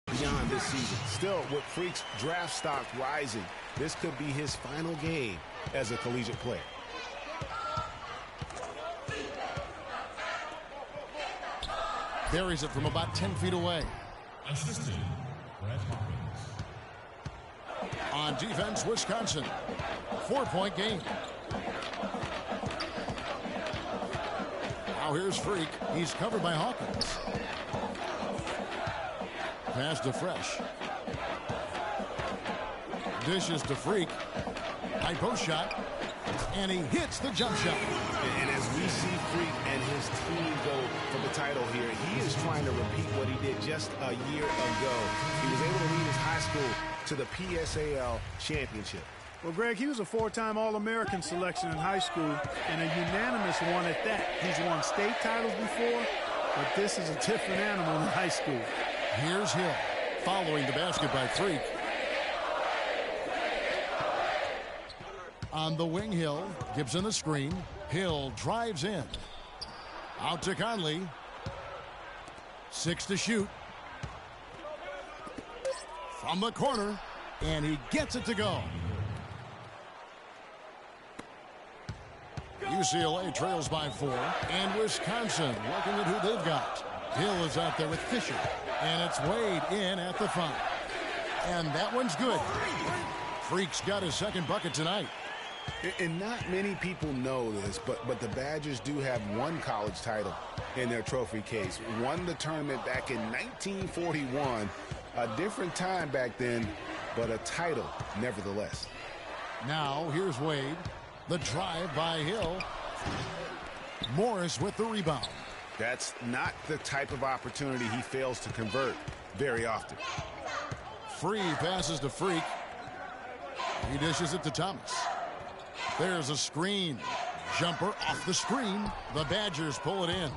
beyond this season. Still, with Freak's draft stock rising, this could be his final game as a collegiate player. Buries it from about 10 feet away. Assistant, Brett Hawkins. On defense, Wisconsin. 4-point game. Now here's Freak. He's covered by Hawkins. Pass to Fresh. Dishes to Freak. High post shot. And he hits the jump shot. And as we see Freak and his team go for the title here, he is trying to repeat what he did just a year ago. He was able to lead his high school to the PSAL championship. Well, Greg, he was a 4-time All-American selection in high school and a unanimous one at that. He's won state titles before, but this is a different animal in high school. Here's Hill following the basket by Freak. On the wing, Hill. Gibson the screen. Hill drives in. Out to Conley. 6 to shoot. From the corner. And he gets it to go. UCLA trails by 4. And Wisconsin looking at who they've got. Hill is out there with Fisher. And it's Wade in at the front. And that one's good. Freak's got his second bucket tonight. And not many people know this, but the Badgers do have one college title in their trophy case. Won the tournament back in 1941. A different time back then, but a title nevertheless. Now here's Wade. The drive by Hill. Morris with the rebound. That's not the type of opportunity he fails to convert very often. Free passes to Freak. He dishes it to Thomas. There's a screen. Jumper off the screen. The Badgers pull it in.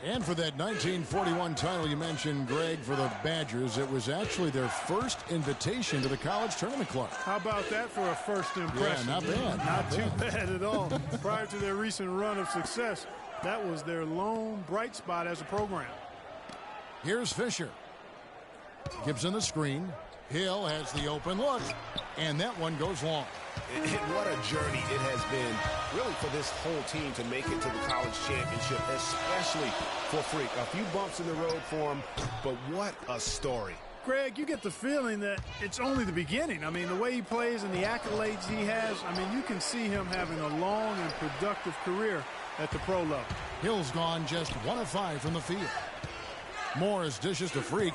And for that 1941 title you mentioned, Greg, for the Badgers, it was actually their first invitation to the College Tournament Club. How about that for a first impression? Yeah, not bad. Not too bad at all. Prior to their recent run of success, that was their lone bright spot as a program. Here's Fisher. Gibson the screen. Hill has the open look. And that one goes long. And what a journey it has been, really, for this whole team to make it to the college championship, especially for Freak. A few bumps in the road for him, but what a story. Greg, you get the feeling that it's only the beginning. I mean, the way he plays and the accolades he has, I mean, you can see him having a long and productive career at the pro level. Hill's gone just 1 of 5 from the field. Morris dishes to Freak.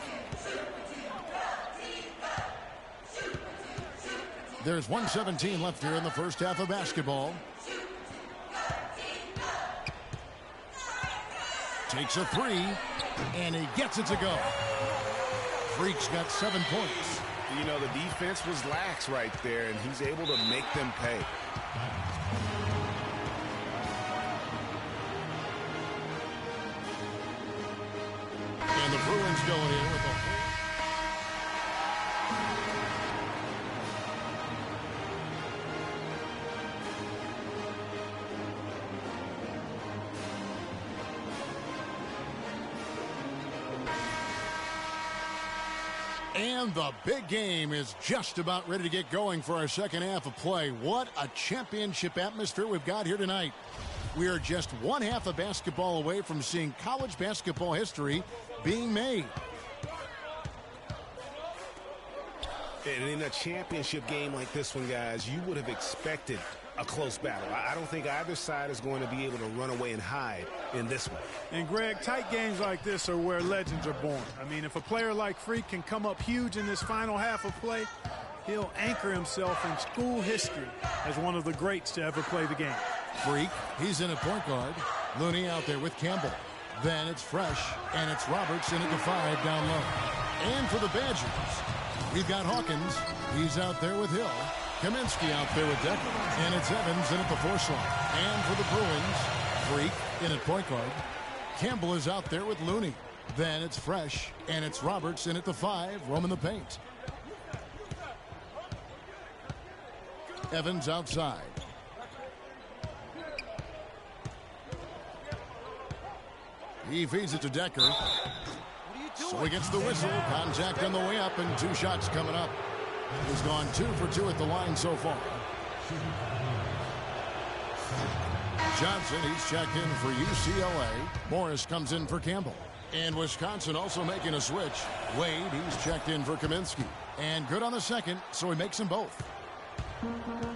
There's 1:17 left here in the first half of basketball. Takes a 3, and he gets it to go. Freak's got 7 points. You know, the defense was lax right there, and he's able to make them pay. And the Bruins going in with a... And the big game is just about ready to get going for our second half of play. What a championship atmosphere we've got here tonight. We are just one half of basketball away from seeing college basketball history being made. And in a championship game like this one, guys, you would have expected a close battle. I don't think either side is going to be able to run away and hide in this one. And, Greg, tight games like this are where legends are born. I mean, if a player like Freak can come up huge in this final half of play, he'll anchor himself in school history as one of the greats to ever play the game. Freak, he's in a point guard. Looney out there with Campbell. Then it's Fresh, and it's Roberts in at the 5 down low. And for the Badgers, we've got Hawkins. He's out there with Hill. Kaminsky out there with Decker. And it's Evans in at the 4 slot. And for the Bruins, Freak in at point guard. Campbell is out there with Looney. Then it's Fresh, and it's Roberts in at the 5, roaming the paint. Evans outside. He feeds it to Decker. So he gets the whistle. Contact on the way up, and 2 shots coming up. He's gone 2 for 2 at the line so far. Johnson, he's checked in for UCLA. Morris comes in for Campbell. And Wisconsin also making a switch. Wade, he's checked in for Kaminsky. And good on the second, so he makes them both.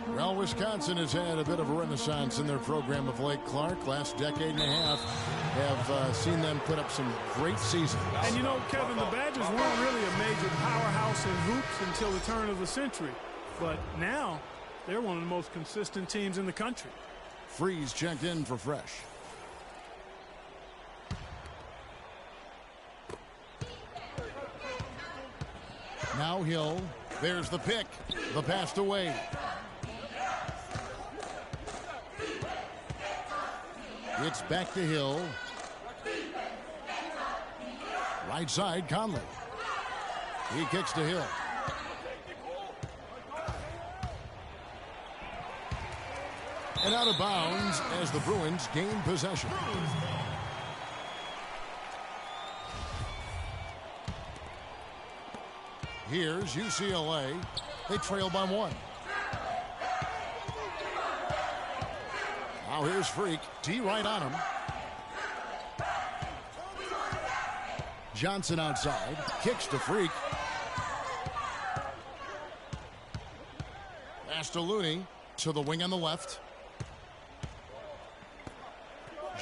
Well, Wisconsin has had a bit of a renaissance in their program of late. Clark, last decade and a half, have seen them put up some great seasons. And you know, Kevin, the Badgers weren't really a major powerhouse in hoops until the turn of the century. But now, they're one of the most consistent teams in the country. Freeze checked in for Fresh. Now Hill. There's the pick. The pass to Wade. It's back to Hill. Right side, Conley. He kicks to Hill. And out of bounds as the Bruins gain possession. Here's UCLA. They trail by 1. Now here's Freak. D right on him. Johnson outside. Kicks to Freak. Pass to Looney. To the wing on the left.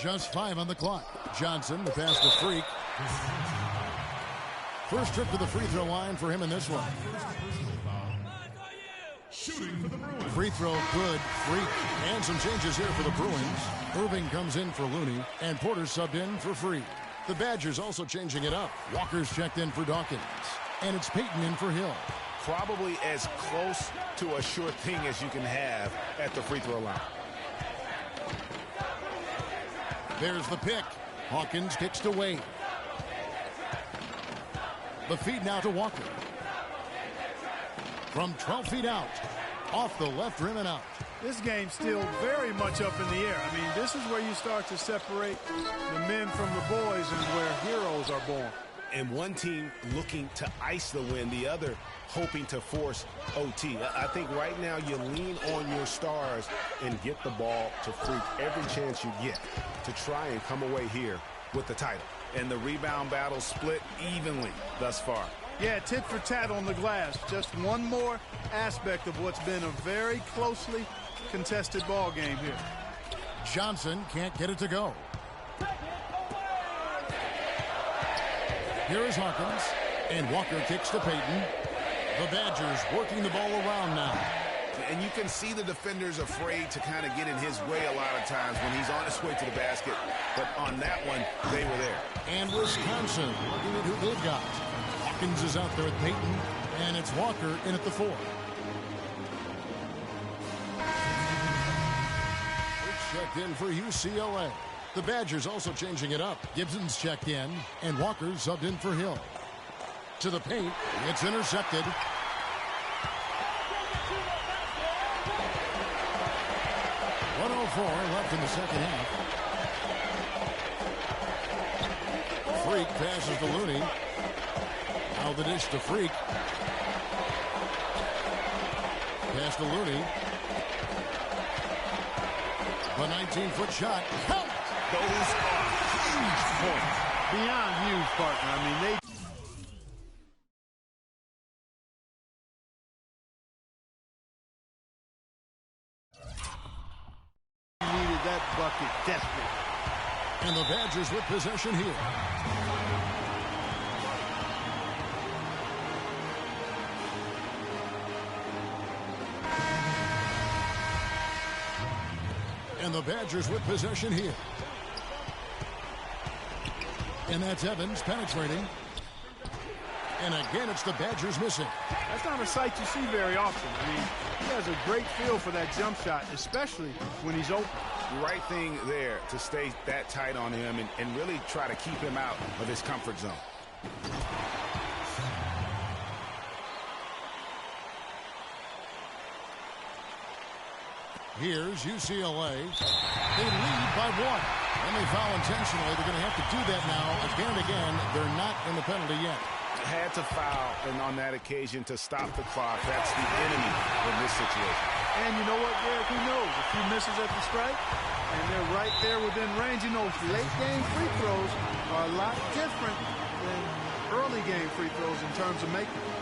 Just 5 on the clock. Johnson, the pass to Freak. First trip to the free throw line for him in this one. Shooting for the Bruins. Free throw good. Freak. And some changes here for the Bruins. Irving comes in for Looney, and Porter subbed in for Free. The Badgers also changing it up. Walker's checked in for Dawkins. And it's Payton in for Hill. Probably as close to a sure thing as you can have at the free throw line. There's the pick. Hawkins kicks to Wade. The feed now to Walker. From 12 feet out. Off the left rim and out. This game's still very much up in the air. I mean, this is where you start to separate the men from the boys and where heroes are born. And one team looking to ice the win, the other hoping to force OT. I think right now you lean on your stars and get the ball to Freak every chance you get to try and come away here with the title. And the rebound battle split evenly thus far. Yeah, tit for tat on the glass. Just one more aspect of what's been a very closely contested ball game here. Johnson can't get it to go. Here is Hawkins, and Walker kicks to Payton. The Badgers working the ball around now. And you can see the defenders afraid to kind of get in his way a lot of times when he's on his way to the basket. But on that one, they were there. And Wisconsin looking at who they've got. Hawkins is out there with Payton, and it's Walker in at the 4. Checked in for UCLA. The Badgers also changing it up. Gibson's checked in, and Walker subbed in for Hill. To the paint, it's intercepted. .104 left in the second half. Freak passes to Looney. Now the dish to Freak. Pass to Looney. The 19-foot shot. Count! Those are huge points. Beyond huge, partner. I mean, they needed that bucket desperately. And the Badgers with possession here. And the Badgers with possession here. And that's Evans penetrating. And again, it's the Badgers missing. That's not a sight you see very often. I mean, he has a great feel for that jump shot, especially when he's open. The right thing there to stay that tight on him and really try to keep him out of his comfort zone. Here's UCLA. They lead by 1. And they foul intentionally. They're going to have to do that now again and again. They're not in the penalty yet. Had to foul, and on that occasion to stop the clock. That's the enemy in this situation. And you know what, Derek? Who knows? A few misses at the strike, and they're right there within range. You know, late-game free throws are a lot different than early-game free throws in terms of making them.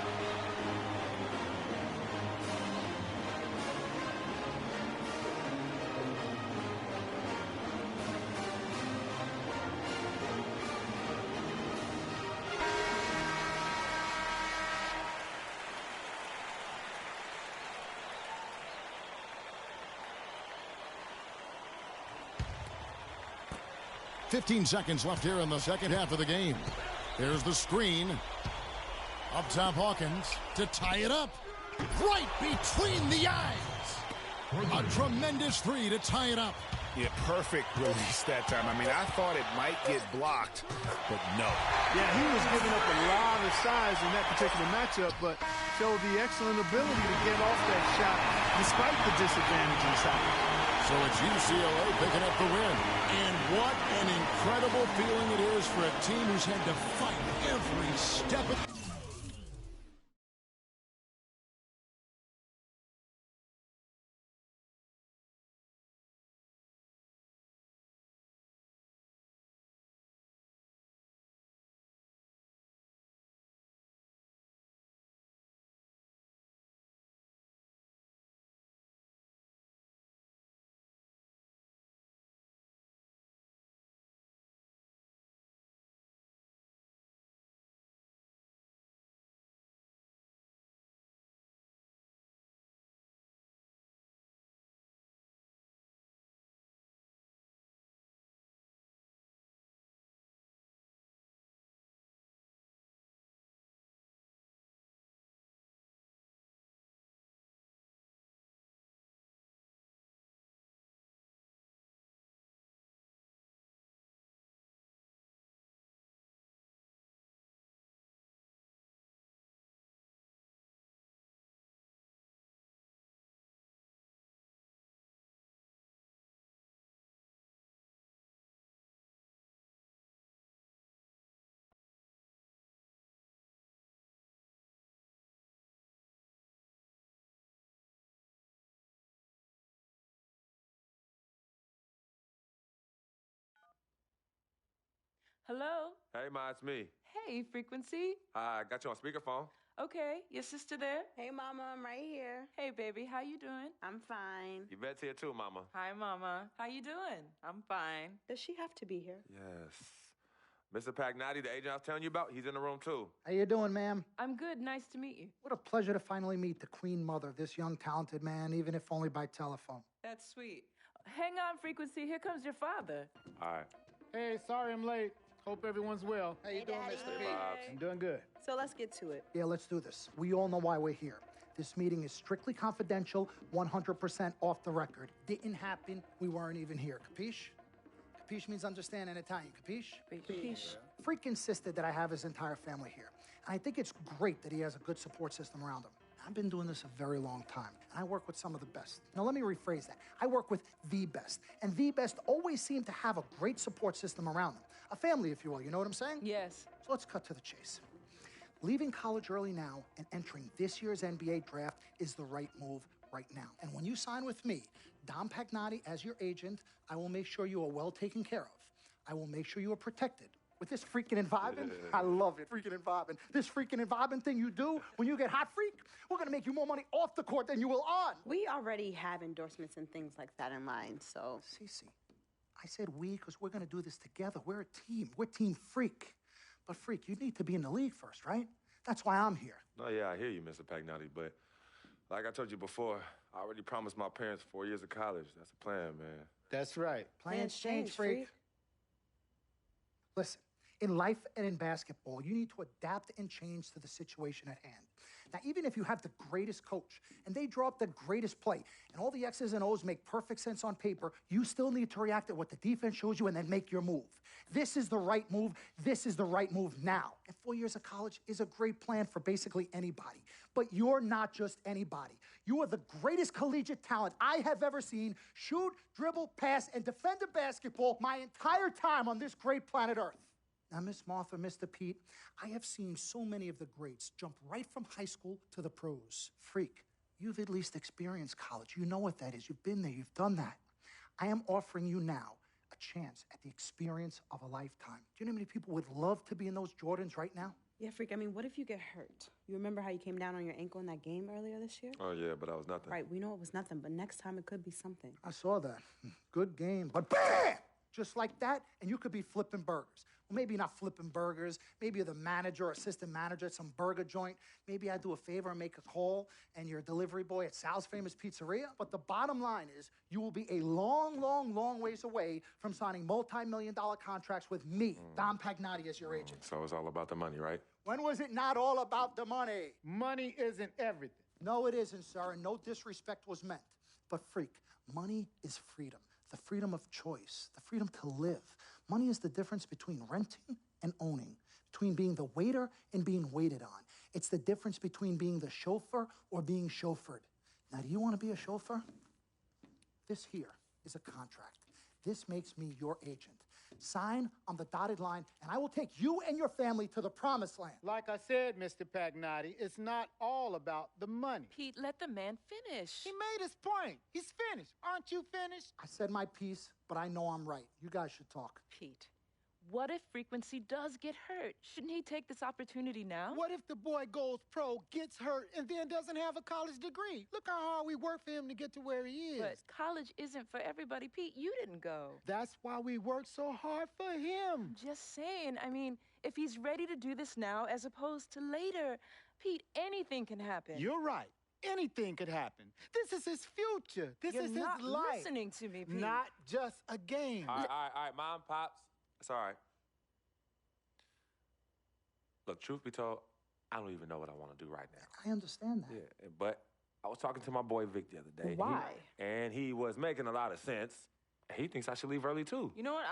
15 seconds left here in the second half of the game. There's the screen. Up top, Hawkins to tie it up. Right between the eyes. A tremendous three to tie it up. Yeah, perfect release that time. I mean, I thought it might get blocked, but no. Yeah, he was giving up a lot of size in that particular matchup, but showed the excellent ability to get off that shot despite the disadvantage inside. So it's UCLA picking up the win. And what an incredible feeling it is for a team who's had to fight every step of Hello? Hey, Ma, it's me. Hey, Frequency. Hi, got you on speakerphone. Okay, your sister there? Hey, Mama, I'm right here. Hey, baby, how you doing? I'm fine. Yvette's here too, Mama. Hi, Mama. How you doing? I'm fine. Does she have to be here? Yes. Mr. Pagnotti, the agent I was telling you about, he's in the room too. How you doing, ma'am? I'm good. Nice to meet you. What a pleasure to finally meet the Queen Mother of this young, talented man, even if only by telephone. That's sweet. Hang on, Frequency. Here comes your father. All right. Hey, sorry I'm late. Hope everyone's well. How you doing, Daddy. Mr. Hey, P? Bobs. I'm doing good. So let's get to it. Yeah, let's do this. We all know why we're here. This meeting is strictly confidential, 100% off the record. Didn't happen. We weren't even here. Capiche? Capiche means understand in Italian. Capiche? Capiche. Freak insisted that I have his entire family here. And I think it's great that he has a good support system around him. I've been doing this a very long time, and I work with some of the best. Now, let me rephrase that. I work with the best, and the best always seem to have a great support system around them. A family, if you will. You know what I'm saying? Yes. So let's cut to the chase. Leaving college early now and entering this year's NBA draft is the right move right now. And when you sign with me, Dom Pagnotti, as your agent, I will make sure you are well taken care of. I will make sure you are protected. With this freaking and vibing, I love it, freaking and vibing. This freaking and vibing thing you do when you get hot freak, we're gonna make you more money off the court than you will on. We already have endorsements and things like that in line, so. Cece, I said we because we're gonna do this together. We're a team. We're Team Freak. But Freak, you need to be in the league first, right? That's why I'm here. No, yeah, I hear you, Mr. Pagnotti, but like I told you before, I already promised my parents 4 years of college. That's the plan, man. That's right. Plans change, Freak. Listen, In life and in basketball, you need to adapt and change to the situation at hand. Now, even if you have the greatest coach and they draw up the greatest play and all the X's and O's make perfect sense on paper, you still need to react to what the defense shows you and then make your move. This is the right move. This is the right move now. And 4 years of college is a great plan for basically anybody. But you're not just anybody. You are the greatest collegiate talent I have ever seen shoot, dribble, pass, and defend a basketball my entire time on this great planet Earth. Now, Miss Martha, Mr. Pete, I have seen so many of the greats jump right from high school to the pros. Freak, you've at least experienced college. You know what that is. You've been there. You've done that. I am offering you now a chance at the experience of a lifetime. Do you know how many people would love to be in those Jordans right now? Yeah, Freak, I mean, what if you get hurt? You remember how you came down on your ankle in that game earlier this year? Oh, yeah, but that was nothing. Right, we know it was nothing, but next time it could be something. I saw that. Good game. But bam! Just like that, and you could be flipping burgers. Well, maybe not flipping burgers. Maybe you're the manager or assistant manager at some burger joint. Maybe I do a favor and make a call, and you're a delivery boy at Sal's Famous Pizzeria. But the bottom line is, you will be a long, long, long ways away from signing multi-million-dollar contracts with me, Dom Pagnotti, as your agent. So it's all about the money, right? When was it not all about the money? Money isn't everything. No, it isn't, sir, and no disrespect was meant. But, freak, money is freedom. The freedom of choice, the freedom to live. Money is the difference between renting and owning, between being the waiter and being waited on. It's the difference between being the chauffeur or being chauffeured. Now, do you want to be a chauffeur? This here is a contract. This makes me your agent. Sign on the dotted line, and I will take you and your family to the promised land. Like I said, Mr. Pagnotti, it's not all about the money. Pete, let the man finish. He made his point. He's finished. Aren't you finished? I said my piece, but I know I'm right. You guys should talk. Pete, what if Frequency does get hurt? Shouldn't he take this opportunity now? What if the boy goes pro, gets hurt, and then doesn't have a college degree? Look how hard we work for him to get to where he is. But college isn't for everybody. Pete, you didn't go. That's why we work so hard for him. Just saying. I mean, if he's ready to do this now as opposed to later, Pete, anything can happen. You're right. Anything could happen. This is his future. This You're is not his life. listening to me, Pete. Not just a game. All right, Mom, Pops. It's all right. Look, truth be told, I don't even know what I want to do right now. I understand that. Yeah, but I was talking to my boy Vic the other day. Why? And he was making a lot of sense. He thinks I should leave early, too. You know what?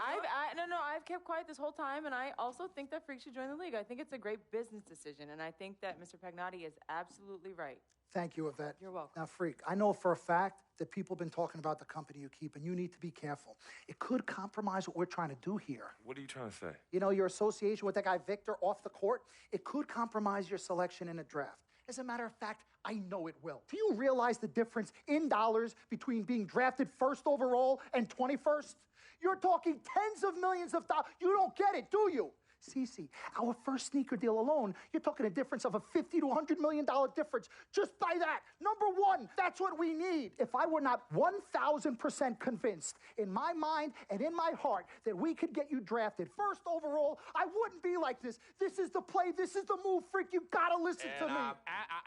I've kept quiet this whole time, and I also think that Freak should join the league. I think it's a great business decision, and I think that Mr. Pagnotti is absolutely right. Thank you, Yvette. You're welcome. Now, Freak, I know for a fact that people have been talking about the company you keep, and you need to be careful. It could compromise what we're trying to do here. What are you trying to say? You know, your association with that guy Victor off the court, it could compromise your selection in a draft. As a matter of fact, I know it will. Do you realize the difference in dollars between being drafted first overall and 21st? You're talking tens of millions of dollars. You don't get it, do you? Cece, our first sneaker deal alone, you're talking a difference of a $50 to $100 million difference just by that. Number one, that's what we need. If I were not 1,000% convinced in my mind and in my heart that we could get you drafted first overall, I wouldn't be like this. This is the play. This is the move, Freak. You gotta listen to me. I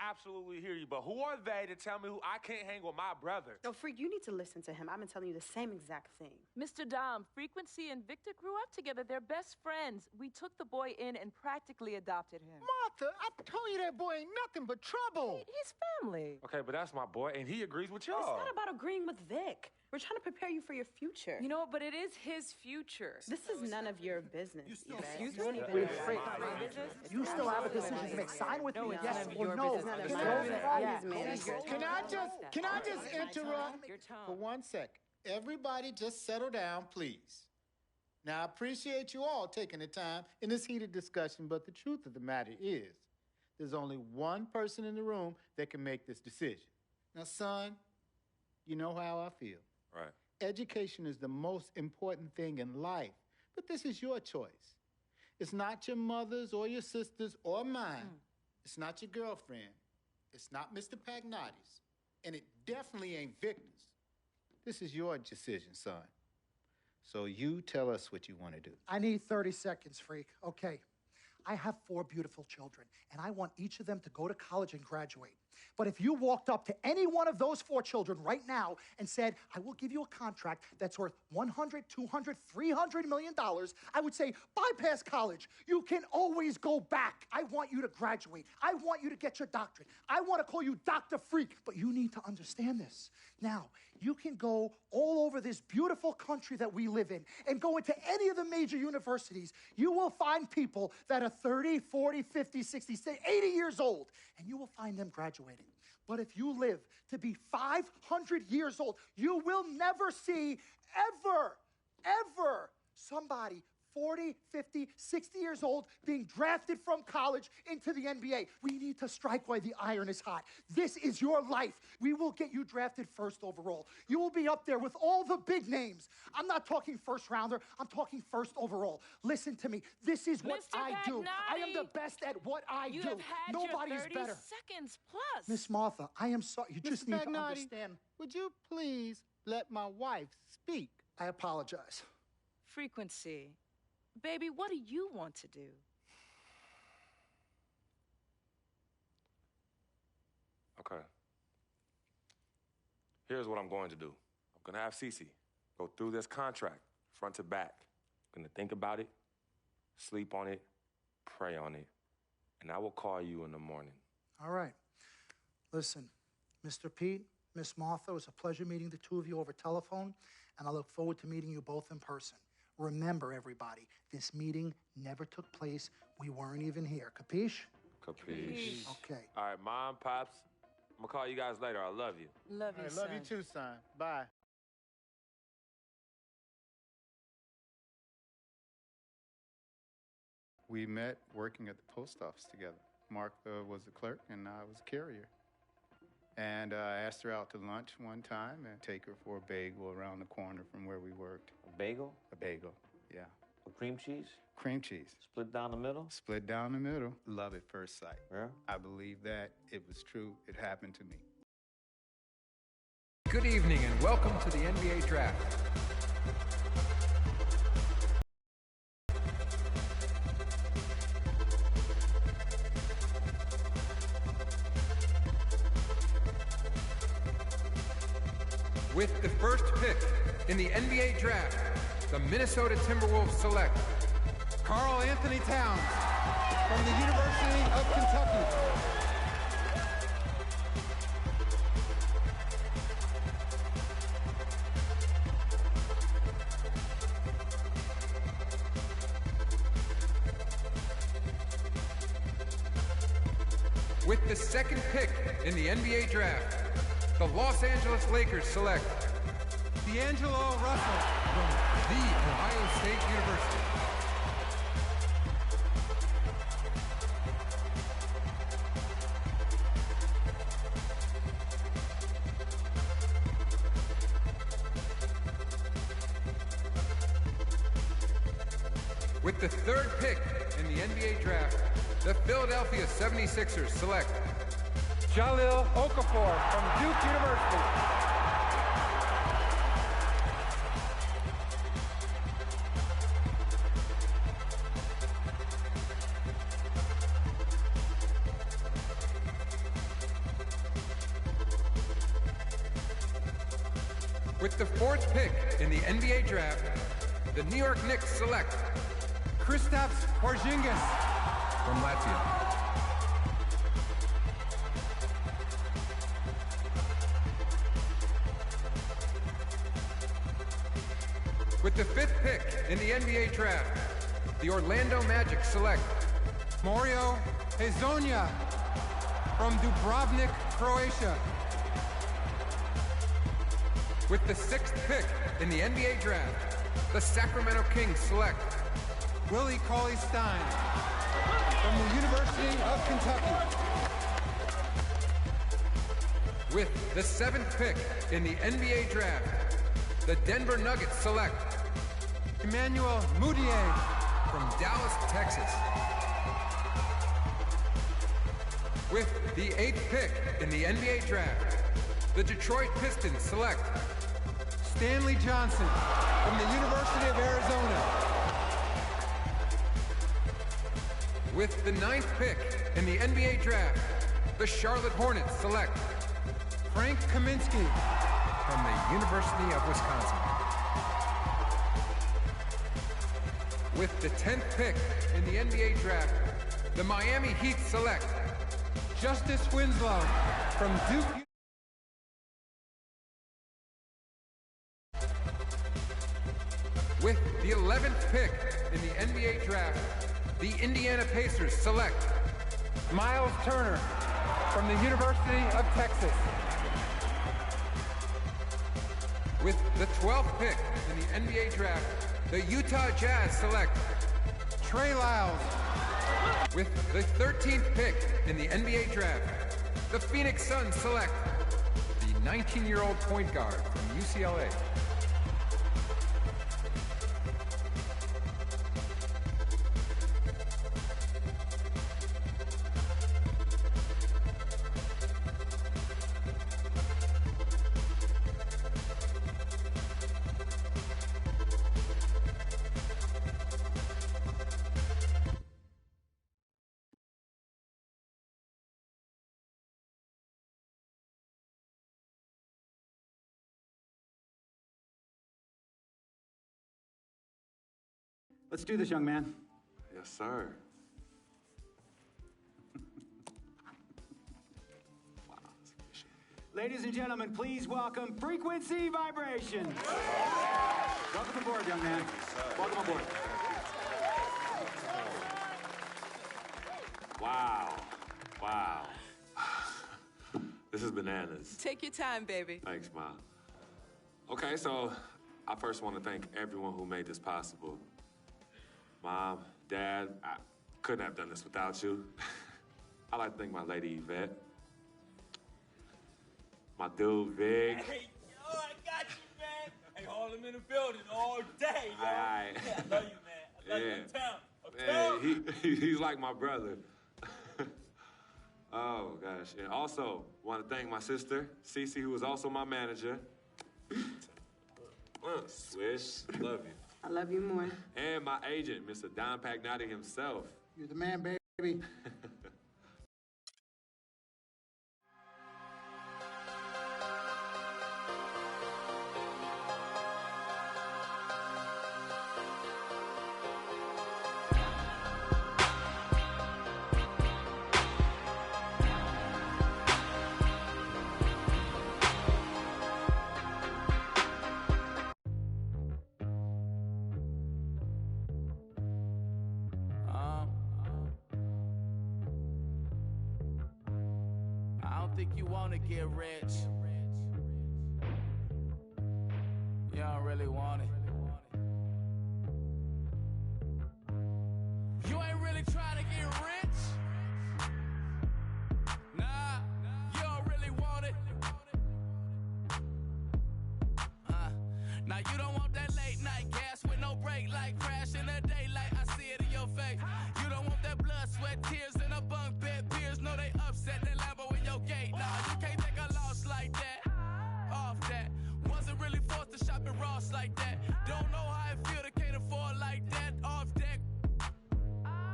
absolutely hear you, but who are they to tell me who I can't hang with my brother? No, Freak, you need to listen to him. I've been telling you the same exact thing. Mr. Dom, Frequency and Victor grew up together. They're best friends. We took the boy in and practically adopted him. Martha, I told you that boy ain't nothing but trouble. He's family. Okay, but that's my boy, and he agrees with y'all. It's not about agreeing with Vic. We're trying to prepare you for your future. You know what? But it is his future. This is none of your business. Excuse Don't me? even Wait, know Freak, why. you still have a decision to make. Sign with me, yes or no. It's none of It's your no business. problem. Yeah. Can I just interrupt Your tone. for 1 second? Everybody just settle down, please. Now, I appreciate you all taking the time in this heated discussion, but the truth of the matter is, there's only one person in the room that can make this decision. Now, son, you know how I feel. Right. Education is the most important thing in life, but this is your choice. It's not your mother's or your sister's or mine. It's not your girlfriend. It's not Mr. Pagnotti's. And it definitely ain't Victor's. This is your decision, son. So you tell us what you want to do. I need 30 seconds, Freak. Okay. I have 4 beautiful children, and I want each of them to go to college and graduate. But if you walked up to any one of those 4 children right now and said, I will give you a contract that's worth $100, $200, $300 million, I would say, bypass college. You can always go back. I want you to graduate. I want you to get your doctorate. I want to call you Dr. Freak, but you need to understand this. Now, you can go all over this beautiful country that we live in and go into any of the major universities. You will find people that are 30, 40, 50, 60, 80 years old, and you will find them graduating. But if you live to be 500 years old, you will never see ever somebody 40, 50, 60 years old being drafted from college into the NBA. We need to strike while the iron is hot. This is your life. We will get you drafted first overall. You will be up there with all the big names. I'm not talking first rounder. I'm talking first overall. Listen to me. This is what Mr. I do. I am the Pagnotti, best at what I you do. have had Nobody your is 30 better. seconds plus. Miss Martha, I am sorry. You just Mr. need to Pagnotti, understand. would you please let my wife speak? I apologize. Frequency. Baby, what do you want to do? Okay. Here's what I'm going to do. I'm going to have Cece go through this contract front to back. I'm going to think about it, sleep on it, pray on it, and I will call you in the morning. All right. Listen, Mr. Pete, Miss Martha, it was a pleasure meeting the two of you over telephone, and I look forward to meeting you both in person. Remember, everybody, this meeting never took place. We weren't even here. Capiche? Capiche. Okay. All right, Mom, Pops, I'm going to call you guys later. I love you. Love you, I love you too, son. Bye. We met working at the post office together. Martha was the clerk, and I was a carrier. And I asked her out to lunch one time and take her for a bagel around the corner from where we worked. A bagel? A bagel, yeah. With cream cheese? Cream cheese. Split down the middle? Split down the middle. Love at first sight. Yeah? I believe that it was true. It happened to me. Good evening and welcome to the NBA Draft. With the first pick in the NBA Draft, the Minnesota Timberwolves select Karl Anthony Towns from the University of Kentucky. With the second pick in the NBA Draft, the Los Angeles Lakers select D'Angelo Russell from The Ohio State University. With the third pick in the NBA Draft, the Philadelphia 76ers select Jahlil Okafor from Duke University. With the fourth pick in the NBA Draft, the New York Knicks select Kristaps Porzingis from Latvia. With the fifth pick in the NBA Draft, the Orlando Magic select Mario Hezonja from Dubrovnik, Croatia. With the sixth pick in the NBA Draft, the Sacramento Kings select Willie Cauley-Stein from the University of Kentucky. With the seventh pick in the NBA Draft, the Denver Nuggets select Emmanuel Mudiay from Dallas, Texas. With the eighth pick in the NBA Draft, the Detroit Pistons select Stanley Johnson from the University of Arizona. With the ninth pick in the NBA Draft, the Charlotte Hornets select Frank Kaminsky from the University of Wisconsin. With the 10th pick in the NBA draft, the Miami Heat select Justice Winslow from Duke. With the 11th pick in the NBA draft, the Indiana Pacers select Miles Turner from the University of Texas. With the 12th pick in the NBA draft, the Utah Jazz select Trey Lyles. With the 13th pick in the NBA draft, the Phoenix Suns select the 19-year-old point guard from UCLA. Let's do this, young man. Yes, sir. Ladies and gentlemen, please welcome Frequency Vibration. Welcome aboard, young man. Welcome aboard. Wow. Wow. This is bananas. Take your time, baby. Thanks, Mom. Okay, so I first want to thank everyone who made this possible. Mom, Dad, I couldn't have done this without you. I'd like to thank my lady Yvette. My dude, Vig. Hey, yo, I got you, man. Hey, Harlem in the building all day, yo. Aye. Yeah, I love you, man. I love you in town. He's like my brother. Oh, gosh. And also, want to thank my sister, Cece, who was also my manager. Swish, love you. I love you more. And my agent, Mr. Don Pagnotti himself. You're the man, baby. I don't think you wanna get rich. You don't really want it. You ain't really trying to get rich. Nah, you don't really want it. Now you don't want that late night gas with no break, like crash in the daylight. I see it in your face. You don't want that blood, sweat, tears in a bunk bed. Peers know they upset. That Lambo in your gate. Nah, you can't take a loss like that. Off that. Wasn't really forced to shop at Ross like that. Don't know how it feel to can't afford like that. Off deck.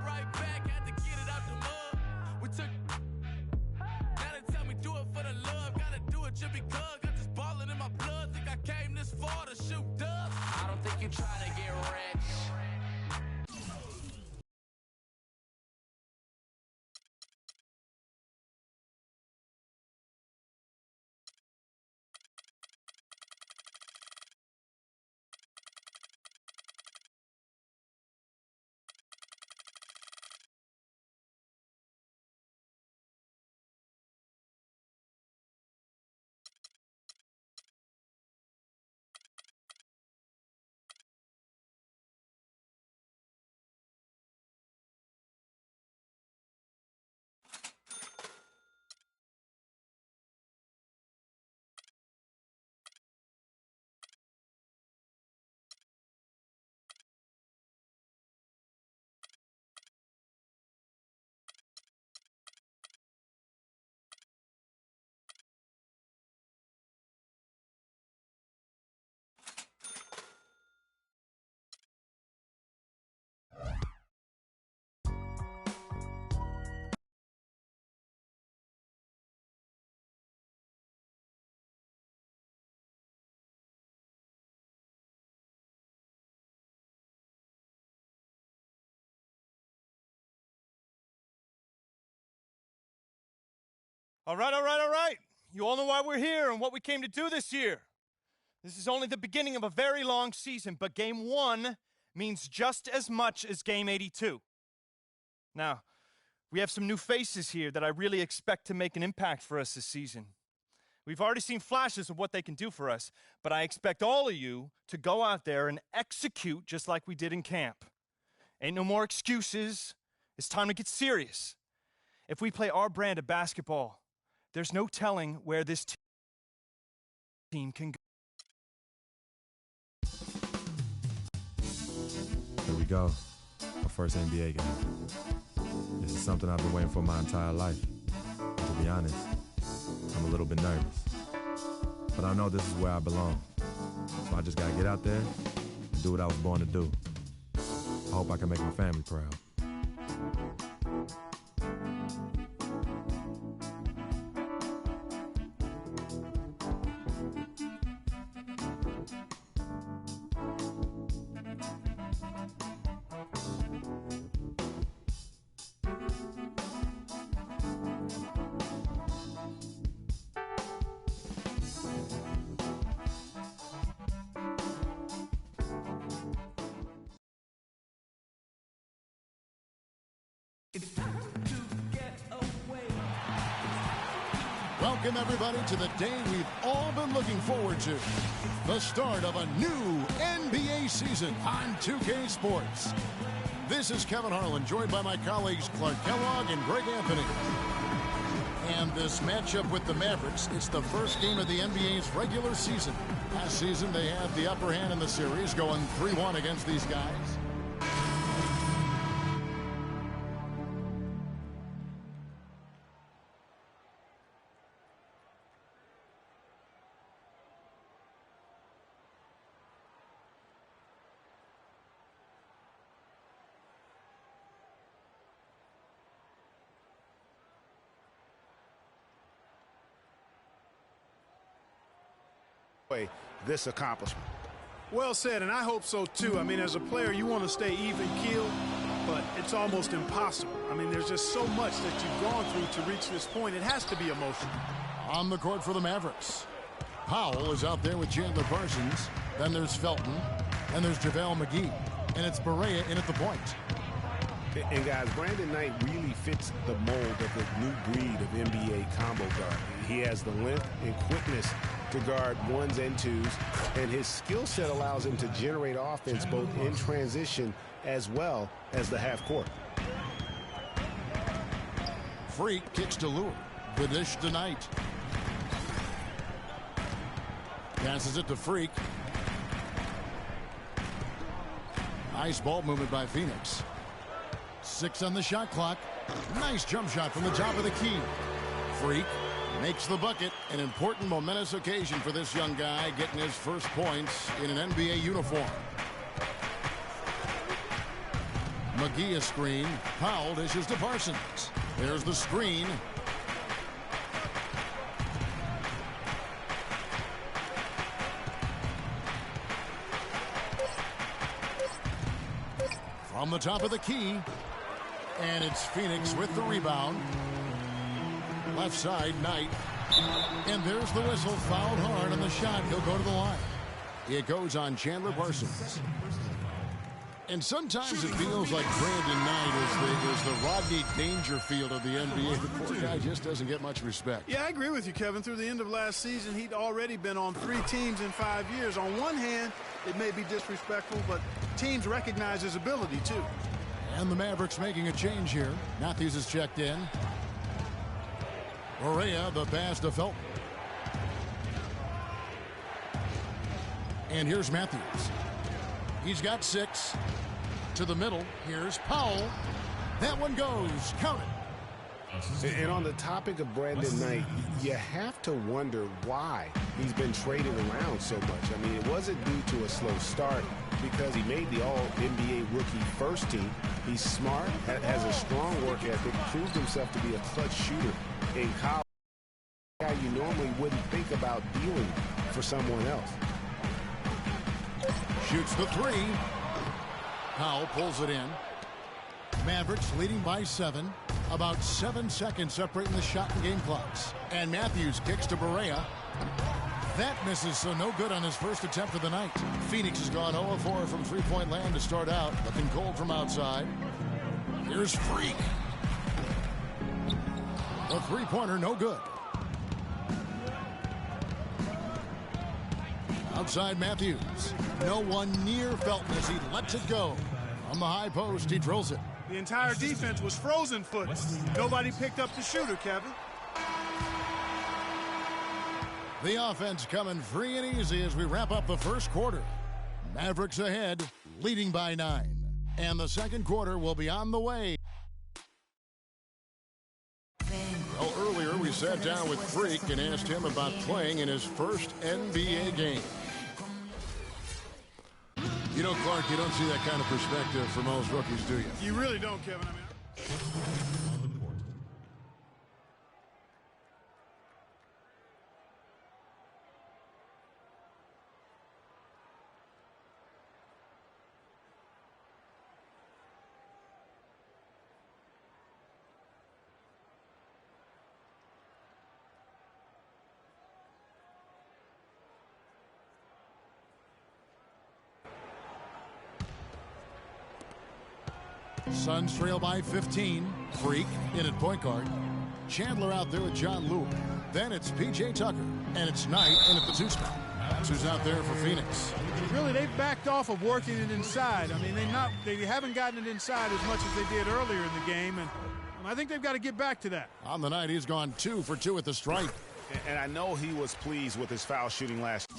Right back, had to get it out the mud. We took. Now they tell me do it for the love. Gotta do it just because. Got this ballin' in my blood. Think I came this far to shoot dubs. I don't think you trying to get rich. All right. You all know why we're here and what we came to do this year. This is only the beginning of a very long season, but Game 1 means just as much as Game 82. Now, we have some new faces here that I really expect to make an impact for us this season. We've already seen flashes of what they can do for us, but I expect all of you to go out there and execute just like we did in camp. Ain't no more excuses. It's time to get serious. If we play our brand of basketball, there's no telling where this team can go. Here we go. Our first NBA game. This is something I've been waiting for my entire life. And to be honest, I'm a little bit nervous. But I know this is where I belong. So I just gotta get out there and do what I was born to do. I hope I can make my family proud. Welcome, everybody, to the day we've all been looking forward to. The start of a new NBA season on 2K Sports. This is Kevin Harlan, joined by my colleagues Clark Kellogg and Greg Anthony. And this matchup with the Mavericks, it's the first game of the NBA's regular season. Last season, they had the upper hand in the series, going 3-1 against these guys. This accomplishment. Well said, and I hope so too. I mean, as a player, you want to stay even-keeled, but it's almost impossible. I mean, there's just so much that you've gone through to reach this point. It has to be emotional. On the court for the Mavericks, Powell is out there with Chandler Parsons. Then there's Felton, and there's JaVale McGee, and it's Barea in at the point. And guys, Brandon Knight really fits the mold of the new breed of NBA combo guard. He has the length and quickness to guard ones and twos, and his skill set allows him to generate offense both in transition as well as the half court. Freak kicks to Lure. The dish to Knight. Passes it to Freak. Nice ball movement by Phoenix. 6 on the shot clock. Nice jump shot from the top of the key. Freak makes the bucket. An important momentous occasion for this young guy, getting his first points in an NBA uniform. McGee a screen. Powell dishes to Parsons. There's the screen. From the top of the key. And it's Phoenix with the rebound. Left side, Knight. And there's the whistle. Fouled hard on the shot. He'll go to the line. It goes on Chandler Parsons. And sometimes it feels like Brandon Knight is the Rodney Dangerfield of the NBA. The poor guy just doesn't get much respect. Yeah, I agree with you, Kevin. Through the end of last season, he'd already been on 3 teams in 5 years. On one hand, it may be disrespectful, but teams recognize his ability, too. And the Mavericks making a change here. Matthews is checked in. Barea, the pass to Felton. And here's Matthews. He's got 6. To the middle. Here's Powell. That one goes. Count it. And on the topic of Brandon Knight, you have to wonder why he's been traded around so much. I mean, it wasn't due to a slow start because he made the All-NBA rookie first team. He's smart, has a strong work ethic, proved himself to be a clutch shooter in college. Guy you normally wouldn't think about dealing for someone else. Shoots the 3. Powell pulls it in. Mavericks leading by 7. About 7 seconds separating the shot and game clocks. And Matthews kicks to Barea. That misses, so no good on his first attempt of the night. Phoenix has gone 0-4 from three-point land to start out. Looking cold from outside. Here's Freak. The three-pointer, no good. Outside Matthews. No one near Felton as he lets it go. On the high post, he drills it. The entire defense was frozen foot. Nobody picked up the shooter, Kevin. The offense coming free and easy as we wrap up the first quarter. Mavericks ahead, leading by 9. And the second quarter will be on the way. Well, earlier we sat down with Freak and asked him about playing in his first NBA game. You know, Clark, you don't see that kind of perspective for most rookies, do you? You really don't, Kevin. I mean, Suns trail by 15. Freak in at point guard. Chandler out there with John Lewis. Then it's P.J. Tucker. And it's Knight in at the 2 spot. That's who's out there for Phoenix. Really, they've backed off of working it inside. I mean, they haven't gotten it inside as much as they did earlier in the game, and I think they've got to get back to that. On the night, he's gone 2 for 2 at the stripe. And I know he was pleased with his foul shooting last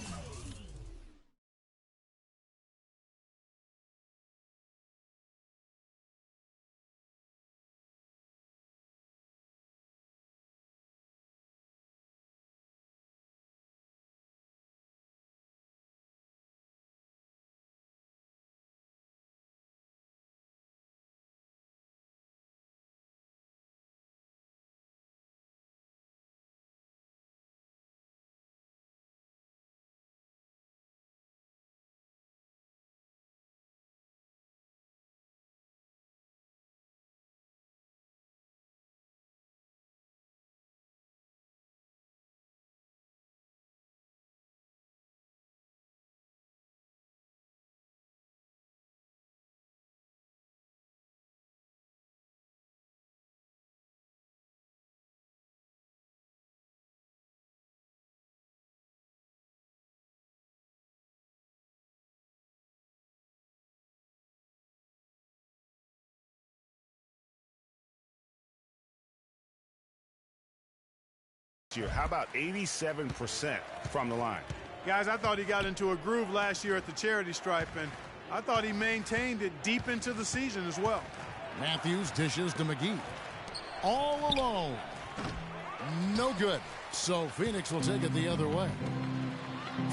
year. How about 87% from the line? Guys, I thought he got into a groove last year at the charity stripe, and I thought he maintained it deep into the season as well. Matthews dishes to McGee. All alone. No good. So Phoenix will take it the other way.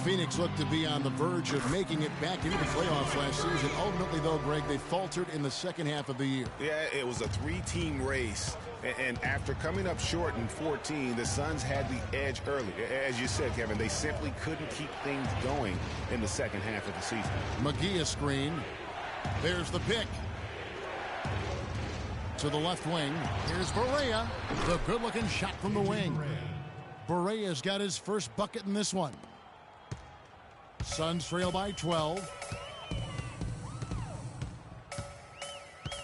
Phoenix looked to be on the verge of making it back into the playoffs last season. Ultimately, though, Greg, they faltered in the second half of the year. Yeah, it was a 3-team race. And after coming up short in 14, the Suns had the edge early. As you said, Kevin, they simply couldn't keep things going in the second half of the season. McGee a screen. There's the pick. To the left wing. Here's Barea. The good-looking shot from the wing. Barea's got his first bucket in this one. Suns trail by 12.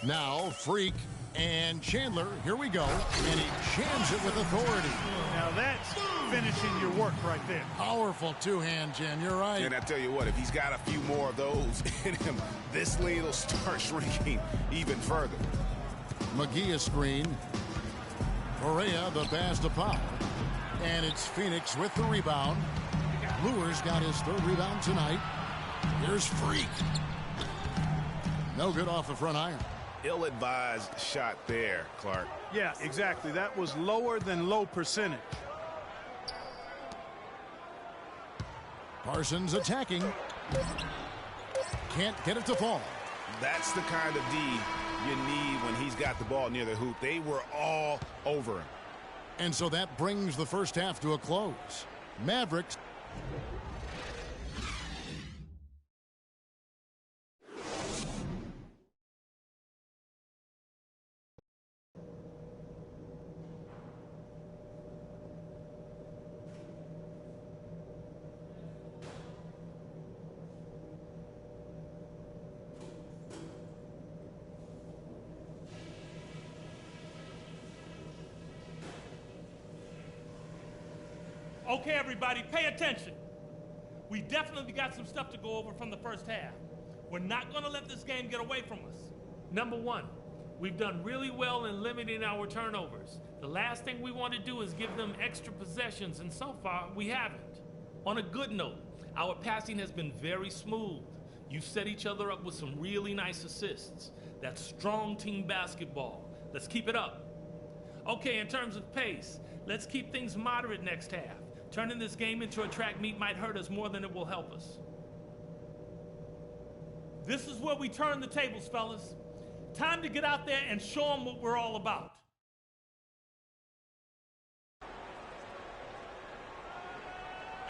Now, Freak and Chandler, here we go, and he jams it with authority. Now that's finishing your work right there. Powerful two-hand jam, you're right. And I tell you what, if he's got a few more of those in him, this lead will start shrinking even further. McGee a screen. Barea the pass to Pop. And it's Phoenix with the rebound. Lewis got his third rebound tonight. Here's Freak. No good off the front iron. Ill-advised shot there, Clark. Yeah, exactly. That was lower than low percentage. Parsons attacking. Can't get it to fall. That's the kind of D you need when he's got the ball near the hoop. They were all over him. And so that brings the first half to a close. Mavericks. Okay, everybody, pay attention. We definitely got some stuff to go over from the first half. We're not going to let this game get away from us. Number one, we've done really well in limiting our turnovers. The last thing we want to do is give them extra possessions, and so far, we haven't. On a good note, our passing has been very smooth. You set each other up with some really nice assists. That's strong team basketball. Let's keep it up. Okay, in terms of pace, let's keep things moderate next half. Turning this game into a track meet might hurt us more than it will help us. This is where we turn the tables, fellas. Time to get out there and show them what we're all about.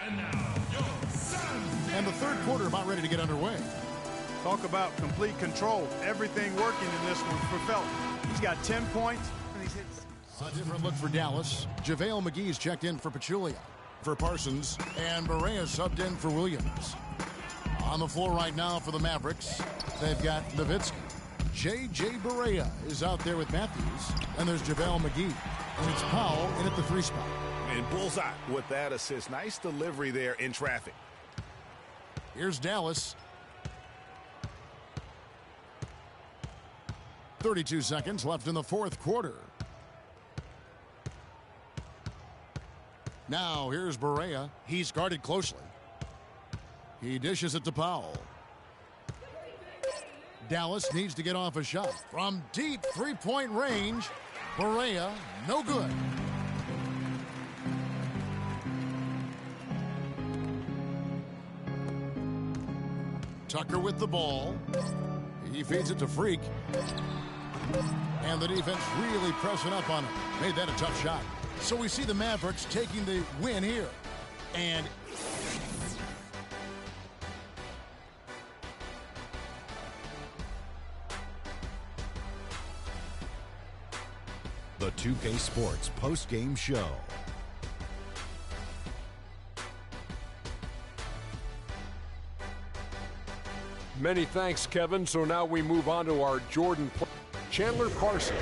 And now, your son. And the third quarter about ready to get underway. Talk about complete control. Everything working in this one for Felton. He's got 10 points, and he's hit. A different look for Dallas. JaVale McGee's checked in for Pachulia. For Parsons, and Barea subbed in for Williams. On the floor right now for the Mavericks, they've got Nowitzki. J.J. Barea is out there with Matthews, and there's JaVale McGee. And it's Powell in at the 3 spot. And bullseye with that assist. Nice delivery there in traffic. Here's Dallas. 32 seconds left in the fourth quarter. Now here's Barea. He's guarded closely. He dishes it to Powell. Dallas needs to get off a shot. From deep three-point range, Barea, no good. Tucker with the ball. He feeds it to Freak. And the defense really pressing up on him. Made that a tough shot. So we see the Mavericks taking the win here. And the 2K Sports post-game show. Many thanks, Kevin. So now we move on to our Jordan Chandler Parsons.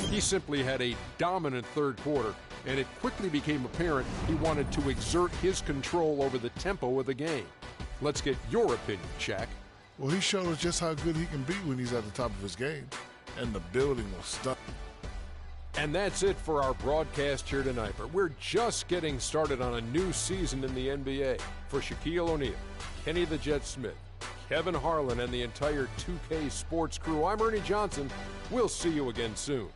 He simply had a dominant third quarter, and it quickly became apparent he wanted to exert his control over the tempo of the game. Let's get your opinion, Shaq. Well, he showed us just how good he can be when he's at the top of his game, and the building was stunning. And that's it for our broadcast here tonight, but we're just getting started on a new season in the NBA. For Shaquille O'Neal, Kenny the Jet Smith, Kevin Harlan, and the entire 2K Sports crew, I'm Ernie Johnson. We'll see you again soon.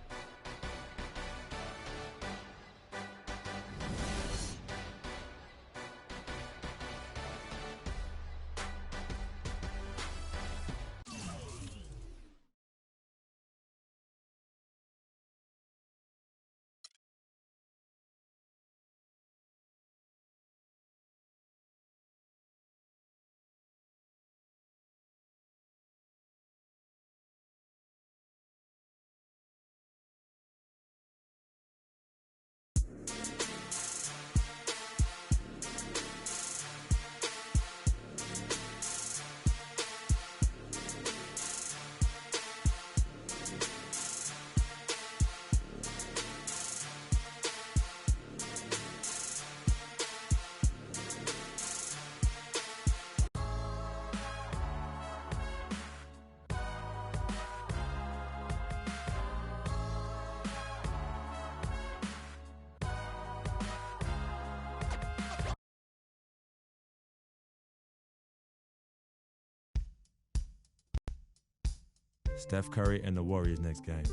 Steph Curry and the Warriors next game.